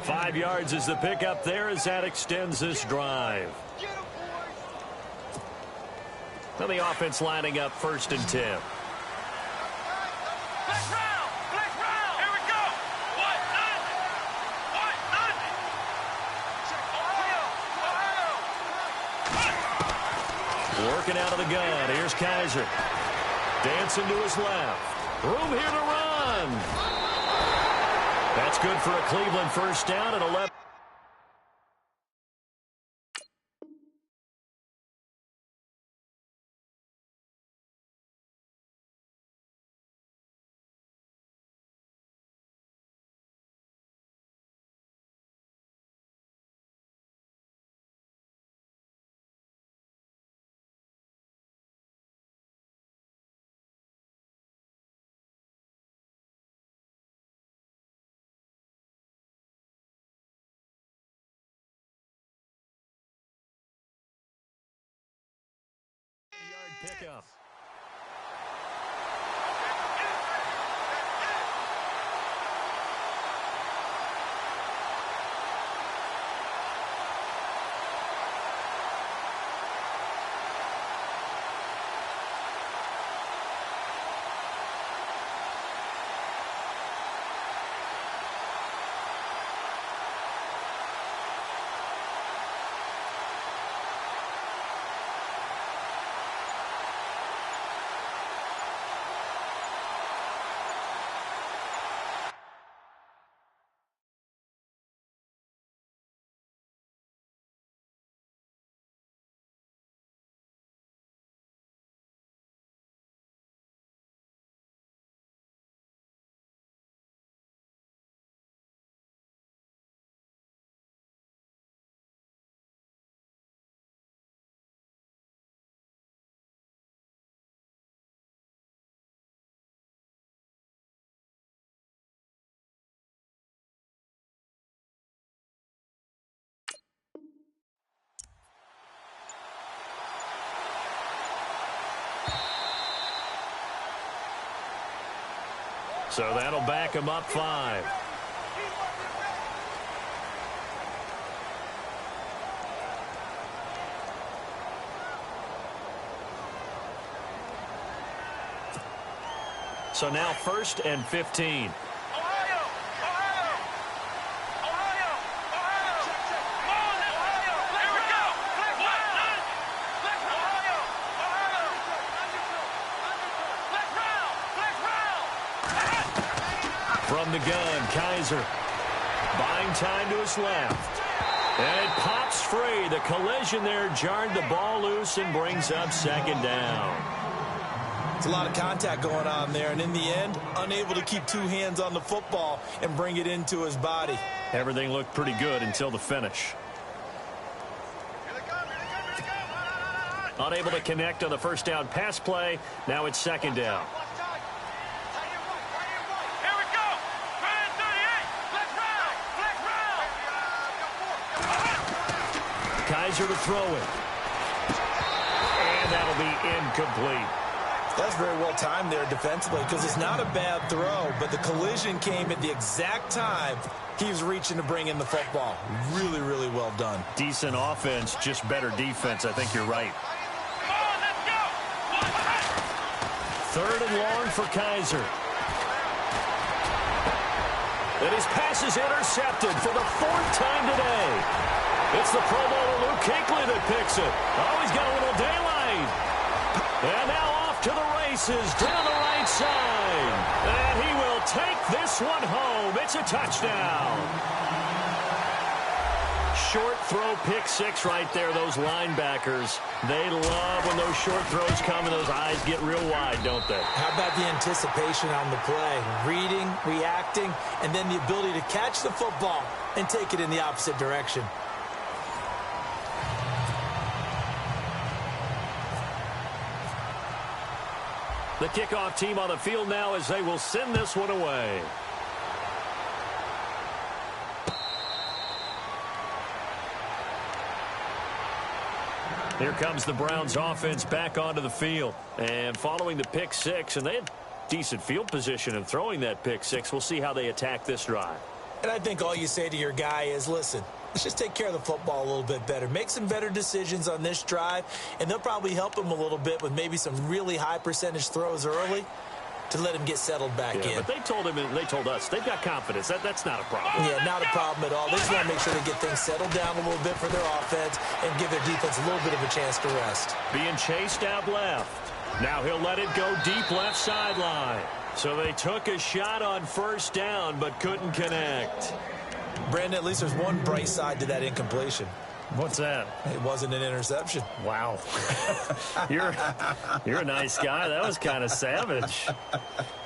S4: 5 yards is the pickup there as that extends this drive. Now the offense lining up 1st and 10.
S6: Black round! Here we go! What? Ohio!
S4: Working out of the gun. Here's Kaiser. Dancing to his left. Room here to run. That's good for a Cleveland first down at 11. Pickup. So that'll back him up 5. So now 1st and 15. From the gun, Kaiser. Buying time to his left. And it pops free. The collision there jarred the ball loose and brings up 2nd down.
S5: It's a lot of contact going on there, and in the end, unable to keep 2 hands on the football and bring it into his body.
S4: Everything looked pretty good until the finish. Unable to connect on the 1st down pass play. Now it's 2nd down. Kaiser to throw it. And that'll be incomplete.
S5: That's very well timed there defensively because it's not a bad throw, but the collision came at the exact time he was reaching to bring in the football. Really, really well done.
S4: Decent offense, just better defense. I think you're right. 3rd and long for Kaiser. And his pass is intercepted for the 4th time today. It's the Pro Bowler Luke Kuechly that picks it. Oh, he's got a little daylight. And now off to the races down the right side. And he will take this one home. It's a touchdown. Short throw, pick 6 right there. Those linebackers, they love when those short throws come and those eyes get real wide, don't they?
S5: How about the anticipation on the play? Reading, reacting, and then the ability to catch the football and take it in the opposite direction.
S4: The kickoff team on the field now as they will send this one away. Here comes the Browns offense back onto the field. And following the pick 6, and they had decent field position in throwing that pick 6. We'll see how they attack this drive.
S5: And I think all you say to your guy is, listen, let's just take care of the football a little bit better. Make some better decisions on this drive, and they'll probably help him a little bit with maybe some really high percentage throws early to let him get settled back in.
S4: But they told him and they told us they've got confidence. That's not a problem.
S5: Yeah, not a problem at all. They just want to make sure they get things settled down a little bit for their offense and give their defense a little bit of a chance to rest.
S4: Being chased out left. Now he'll let it go deep left sideline. So they took a shot on 1st down but couldn't connect.
S5: Brandon, at least there's one bright side to that incompletion.
S4: What's that?
S5: It wasn't an interception.
S4: Wow. You're a nice guy. That was kind of savage.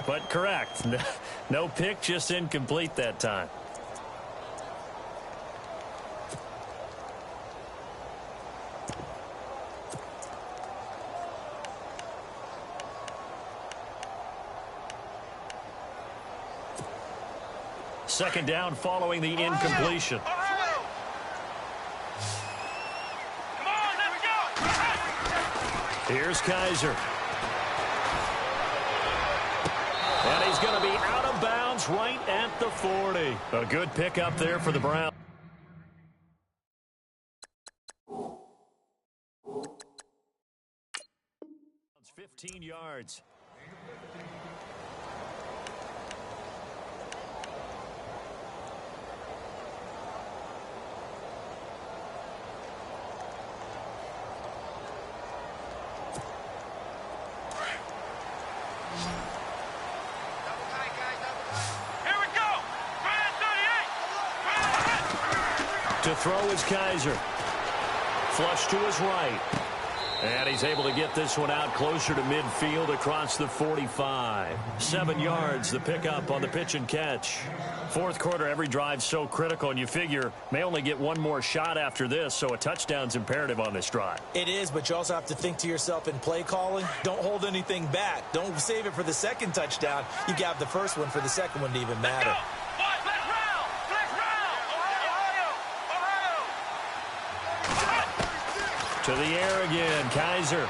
S4: But correct. No pick, just incomplete that time. Second down following the incompletion. Here's Kaiser. And he's going to be out of bounds right at the 40. A good pickup there for the Browns. 15 yards. To throw is Kaiser. Flush to his right. And he's able to get this one out closer to midfield across the 45. 7 yards, the pickup on the pitch and catch. Fourth quarter, every drive so critical, and you figure may only get one more shot after this, so a touchdown's imperative on this drive.
S5: It is, but you also have to think to yourself in play calling, don't hold anything back. Don't save it for the second touchdown. You got the first one for the second one to even matter.
S4: To the air again, Kaiser.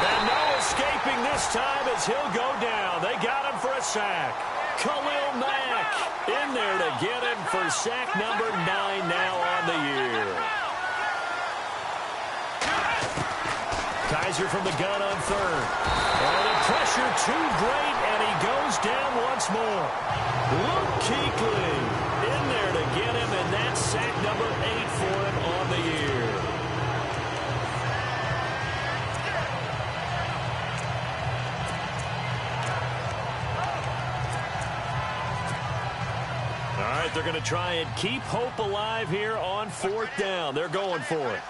S4: And no escaping this time as he'll go down. They got him for a sack. Khalil Mack in there to get him for sack number 9 now on the year. Kaiser from the gun on third. And the pressure too great, and he goes down once more. Luke Kuechly in there to get him, and that's sack number 8 for him on the year. All right, they're going to try and keep hope alive here on 4th down. They're going for it.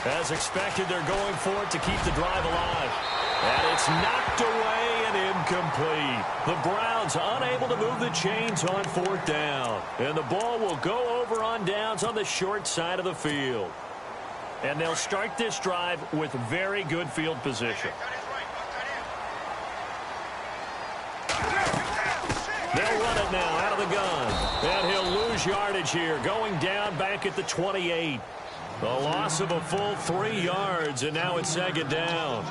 S4: As expected, they're going for it to keep the drive alive. And it's knocked away and incomplete. The Browns unable to move the chains on 4th down. And the ball will go over on downs on the short side of the field. And they'll start this drive with very good field position. They'll run it now out of the gun. And he'll lose yardage here, going down back at the 28. A loss of a full 3 yards, and now it's 2nd down.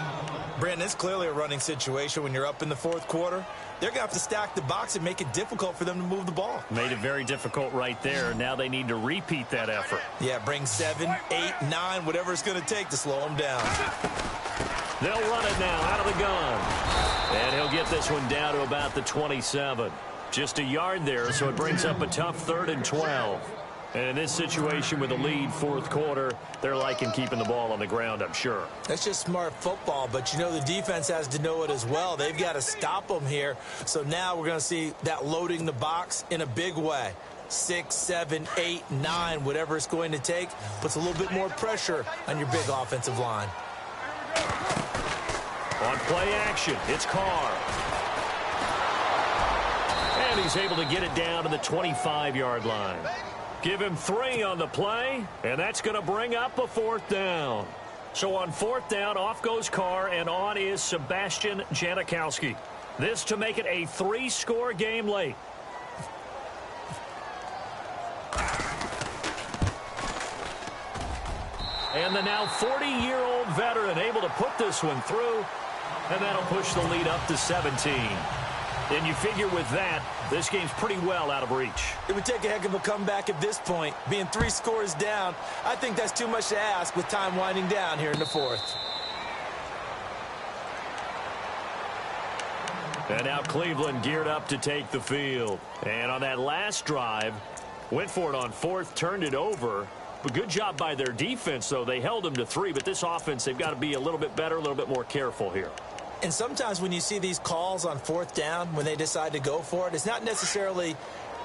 S5: Brandon, it's clearly a running situation when you're up in the 4th quarter. They're going to have to stack the box and make it difficult for them to move the ball.
S4: Made it very difficult right there. Now they need to repeat that effort.
S5: Yeah, bring 7, 8, 9, whatever it's going to take to slow them down.
S4: They'll run it now out of the gun. And he'll get this one down to about the 27. Just a yard there, so it brings up a tough 3rd and 12. And in this situation with a lead 4th quarter, they're liking keeping the ball on the ground, I'm sure.
S5: That's just smart football, but you know the defense has to know it as well. They've got to stop them here. So now we're going to see that loading the box in a big way. 6, 7, 8, 9, whatever it's going to take, puts a little bit more pressure on your big offensive line.
S4: On play action, it's Carr. And he's able to get it down to the 25-yard line. Give him 3 on the play, and that's going to bring up a 4th down. So on 4th down, off goes Carr, and on is Sebastian Janikowski. This to make it a 3-score game late. And the now 40-year-old veteran able to put this one through, and that'll push the lead up to 17. And you figure with that, this game's pretty well out of reach.
S5: It would take a heck of a comeback at this point. Being 3 scores down, I think that's too much to ask with time winding down here in the 4th.
S4: And now Cleveland geared up to take the field. And on that last drive, went for it on 4th, turned it over. But good job by their defense, though. They held them to 3, but this offense, they've got to be a little bit better, a little bit more careful here.
S5: And sometimes when you see these calls on 4th down, when they decide to go for it, it's not necessarily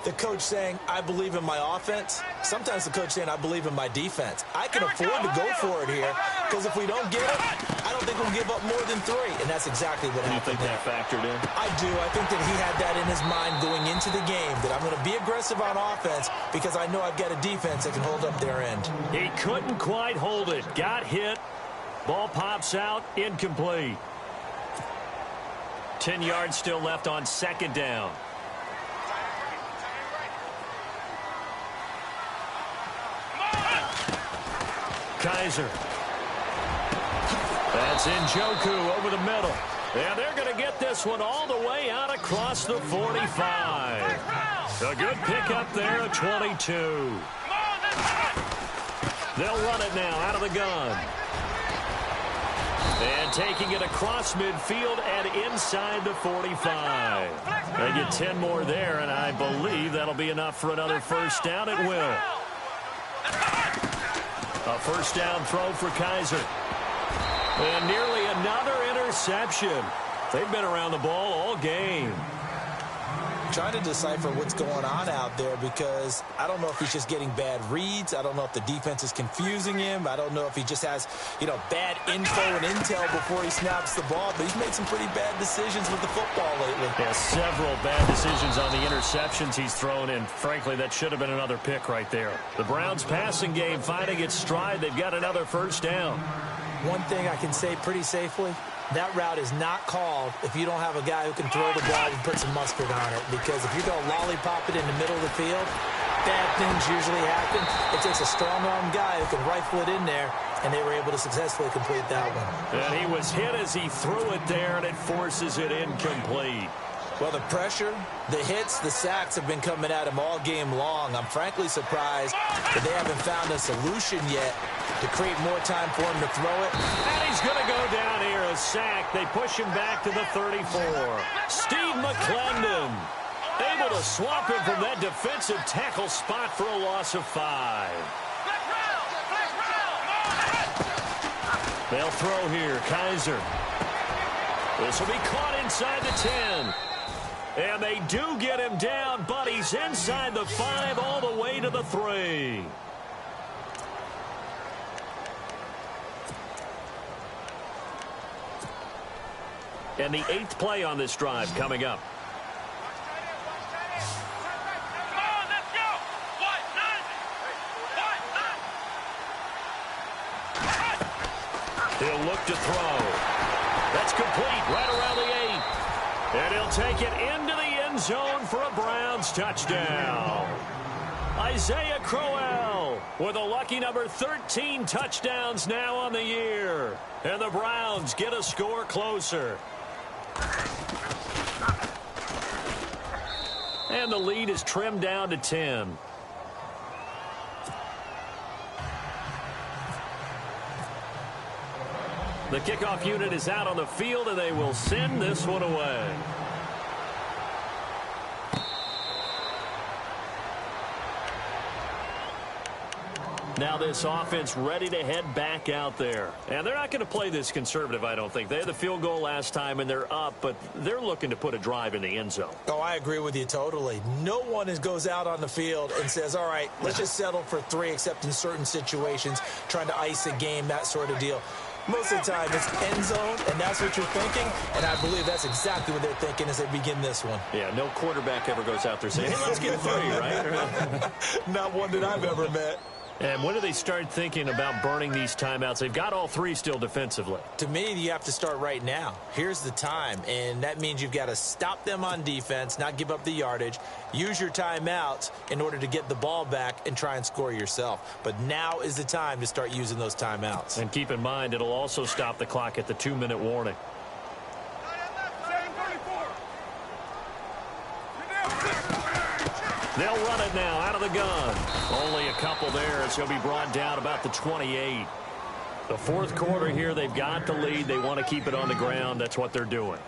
S5: the coach saying, I believe in my offense. Sometimes the coach saying, I believe in my defense. I can afford to go for it here because if we don't get it, I don't think we'll give up more than 3. And that's exactly what happened.
S4: You think that factored in?
S5: I do. I think that he had that in his mind going into the game, that I'm going to be aggressive on offense because I know I've got a defense that can hold up their end.
S4: He couldn't quite hold it. Got hit. Ball pops out. Incomplete. 10 yards still left on 2nd down. Kaiser. That's Njoku over the middle. And they're going to get this one all the way out across the 45. A good pickup there at 22. They'll run it now out of the gun. And taking it across midfield and inside the 45. They get 10 more there, and I believe that'll be enough for another 1st down. It will. A 1st down throw for Kaiser. And nearly another interception. They've been around the ball all game.
S5: Trying to decipher what's going on out there because I don't know if he's just getting bad reads. I don't know if the defense is confusing him. I don't know if he just has, bad info and intel before he snaps the ball. But he's made some pretty bad decisions with the football lately.
S4: Yeah, several bad decisions on the interceptions he's thrown in. Frankly, that should have been another pick right there. The Browns passing game finding its stride. They've got another 1st down.
S5: One thing I can say pretty safely, that route is not called if you don't have a guy who can throw the ball and put some mustard on it. Because if you're going to lollipop it in the middle of the field, bad things usually happen. It takes a strong-arm guy who can rifle it in there, and they were able to successfully complete that one.
S4: And he was hit as he threw it there, and it forces it incomplete.
S5: Well, the pressure, the hits, the sacks have been coming at him all game long. I'm frankly surprised that they haven't found a solution yet to create more time for him to throw it.
S4: And he's going to go down here, a sack. They push him back to the 34. Steve McClendon able to swap him from that defensive tackle spot for a loss of 5. They'll throw here. Kaiser. This will be caught inside the 10. And they do get him down, but he's inside the 5 all the way to the 3. And the 8th play on this drive coming up. He'll look to throw. That's complete right around the 8. And he'll take it into the end zone for a Browns touchdown. Isaiah Crowell with a lucky number 13 touchdowns now on the year. And the Browns get a score closer. And the lead is trimmed down to 10. The kickoff unit is out on the field, and they will send this one away. Now this offense ready to head back out there. And they're not going to play this conservative, I don't think. They had the field goal last time, and they're up, but they're looking to put a drive in the end zone.
S5: Oh, I agree with you totally. No one goes out on the field and says, all right, let's just settle for 3, except in certain situations, trying to ice a game, that sort of deal. Most of the time, it's end zone, and that's what you're thinking, and I believe that's exactly what they're thinking as they begin this one.
S4: Yeah, no quarterback ever goes out there saying, hey, let's get 3, right?
S5: Not one that I've ever met.
S4: And when do they start thinking about burning these timeouts? They've got all 3 still defensively.
S5: To me, you have to start right now. Here's the time, and that means you've got to stop them on defense, not give up the yardage, use your timeouts in order to get the ball back and try and score yourself. But now is the time to start using those timeouts.
S4: And keep in mind, it'll also stop the clock at the 2-minute warning. They'll run it now out of the gun. Only a couple there as he'll be brought down about the 28. The fourth quarter here, they've got the lead. They want to keep it on the ground. That's what they're doing.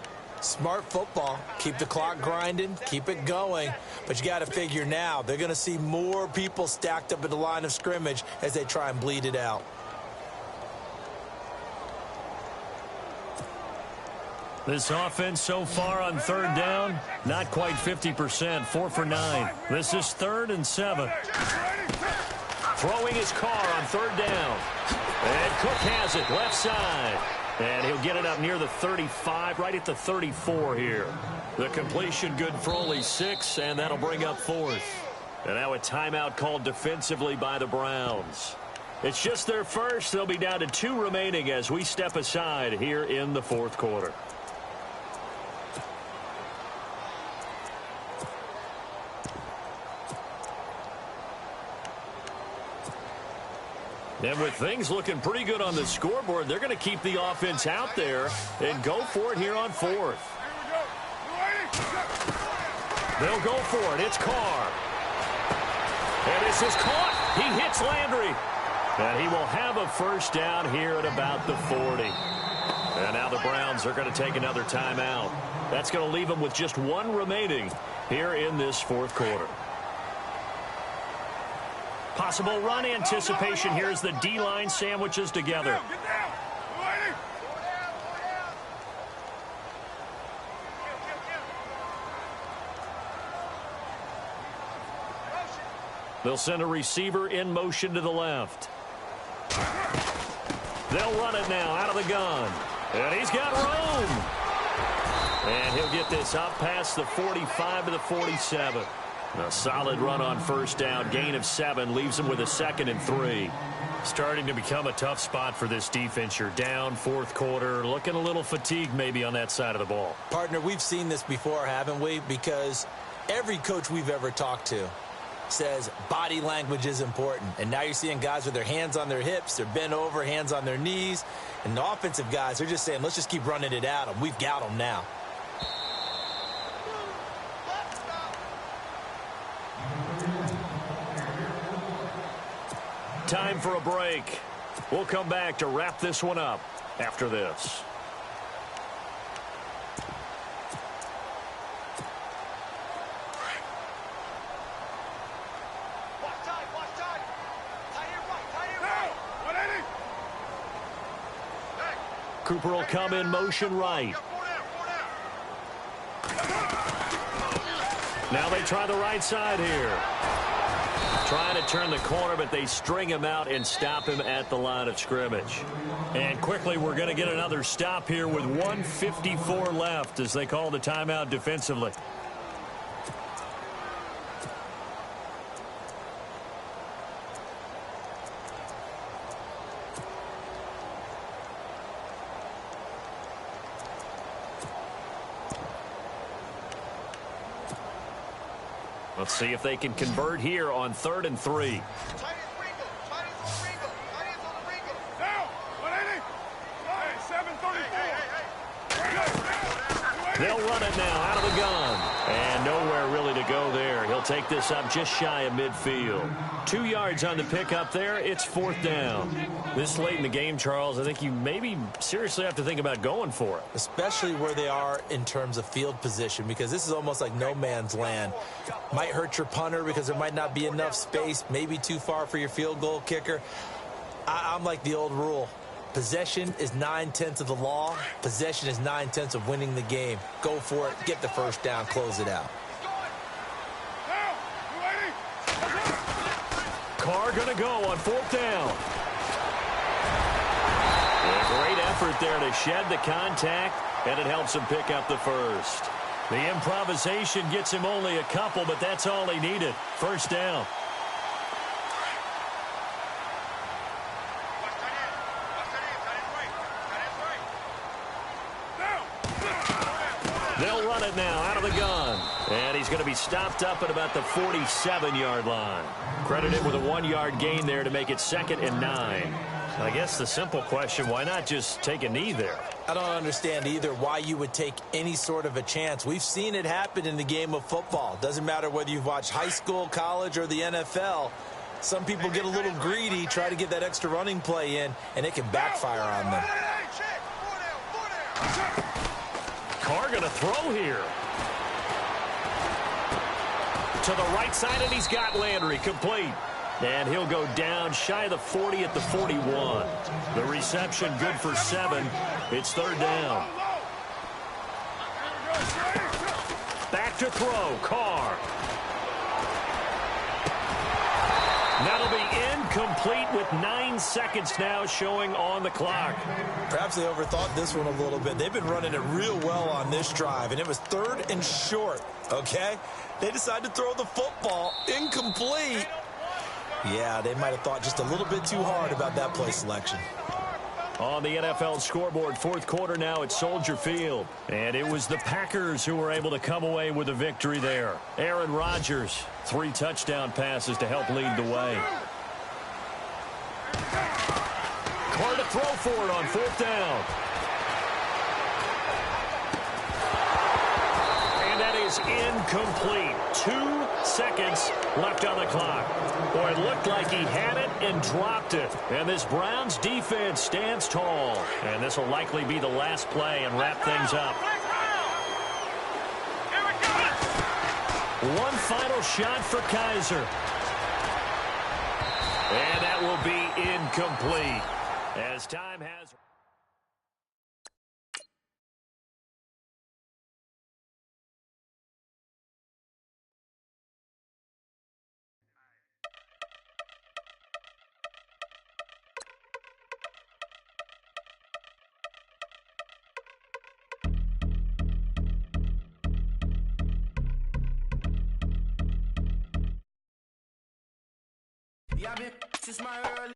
S5: Smart football. Keep the clock grinding. Keep it going. But you got to figure now, they're going to see more people stacked up at the line of scrimmage as they try and bleed it out.
S4: This offense so far on 3rd down, not quite 50%, 4 for 9. This is 3rd and 7. Throwing his car on 3rd down. And Cook has it left side. And he'll get it up near the 35, right at the 34 here. The completion good for only 6, and that'll bring up 4th. And now a timeout called defensively by the Browns. It's just their first. They'll be down to 2 remaining as we step aside here in the 4th quarter. And with things looking pretty good on the scoreboard, they're going to keep the offense out there and go for it here on 4th. They'll go for it. It's Carr. And this is caught. He hits Landry. And he will have a first down here at about the 40. And now the Browns are going to take another timeout. That's going to leave them with just 1 remaining here in this 4th quarter. Possible run anticipation here as the D-line sandwiches together. They'll send a receiver in motion to the left. They'll run it now out of the gun. And he's got room. And he'll get this up past the 45 to the 47. A solid run on first down. Gain of 7 leaves him with a 2nd and 3. Starting to become a tough spot for this defense. You're down 4th quarter. Looking a little fatigued maybe on that side of the ball.
S5: Partner, we've seen this before, haven't we? Because every coach we've ever talked to says body language is important. And now you're seeing guys with their hands on their hips, they're bent over, hands on their knees. And the offensive guys, they're just saying, let's just keep running it at them. We've got them now.
S4: Time for a break. We'll come back to wrap this one up after this. Cooper will come in motion right. Now they try the right side here. Trying to turn the corner, but they string him out and stop him at the line of scrimmage. And quickly, we're going to get another stop here with 1:54 left as they call the timeout defensively. Let's see if they can convert here on 3rd and 3. They'll run it now out of the gun. And nowhere really to go there. He'll take this up just shy of midfield. 2 yards on the pickup there. It's 4th down. This late in the game, Charles, I think you maybe seriously have to think about going for it.
S5: Especially where they are in terms of field position, because this is almost like no man's land. Might hurt your punter because there might not be enough space, maybe too far for your field goal kicker. I'm like the old rule. Possession is 9/10 of the law. Possession is 9/10 of winning the game. Go for it. Get the first down. Close it out.
S4: Carr going to go on 4th down. A great effort there to shed the contact, and it helps him pick up the first. The improvisation gets him only a couple, but that's all he needed. First down. They'll run it now out of the gun. And he's going to be stopped up at about the 47-yard line. Credited with a 1-yard gain there to make it 2nd and 9. I guess the simple question, why not just take a knee there?
S5: I don't understand either why you would take any sort of a chance. We've seen it happen in the game of football. Doesn't matter whether you've watched high school, college, or the NFL. Some people get a little greedy, try to get that extra running play in, and it can backfire on them.
S4: Carr going to throw here. To the right side, and he's got Landry complete. And he'll go down shy of the 40 at the 41. The reception good for 7. It's 3rd down. Back to throw, Carr. That'll be incomplete with 9 seconds now showing on the clock.
S5: Perhaps they overthought this one a little bit. They've been running it real well on this drive, and it was 3rd and short, okay? They decided to throw the football incomplete. Yeah, they might have thought just a little bit too hard about that play selection.
S4: On the NFL scoreboard, 4th quarter now at Soldier Field. And it was the Packers who were able to come away with a victory there. Aaron Rodgers, 3 touchdown passes to help lead the way. Carr to throw for it on 4th down. And that is incomplete. 2 seconds left on the clock. Boy, it looked like he had it and dropped it. And this Browns defense stands tall. And this will likely be the last play and wrap things up. One final shot for Kaiser. And that will be incomplete. As time has...
S7: Yeah, since my early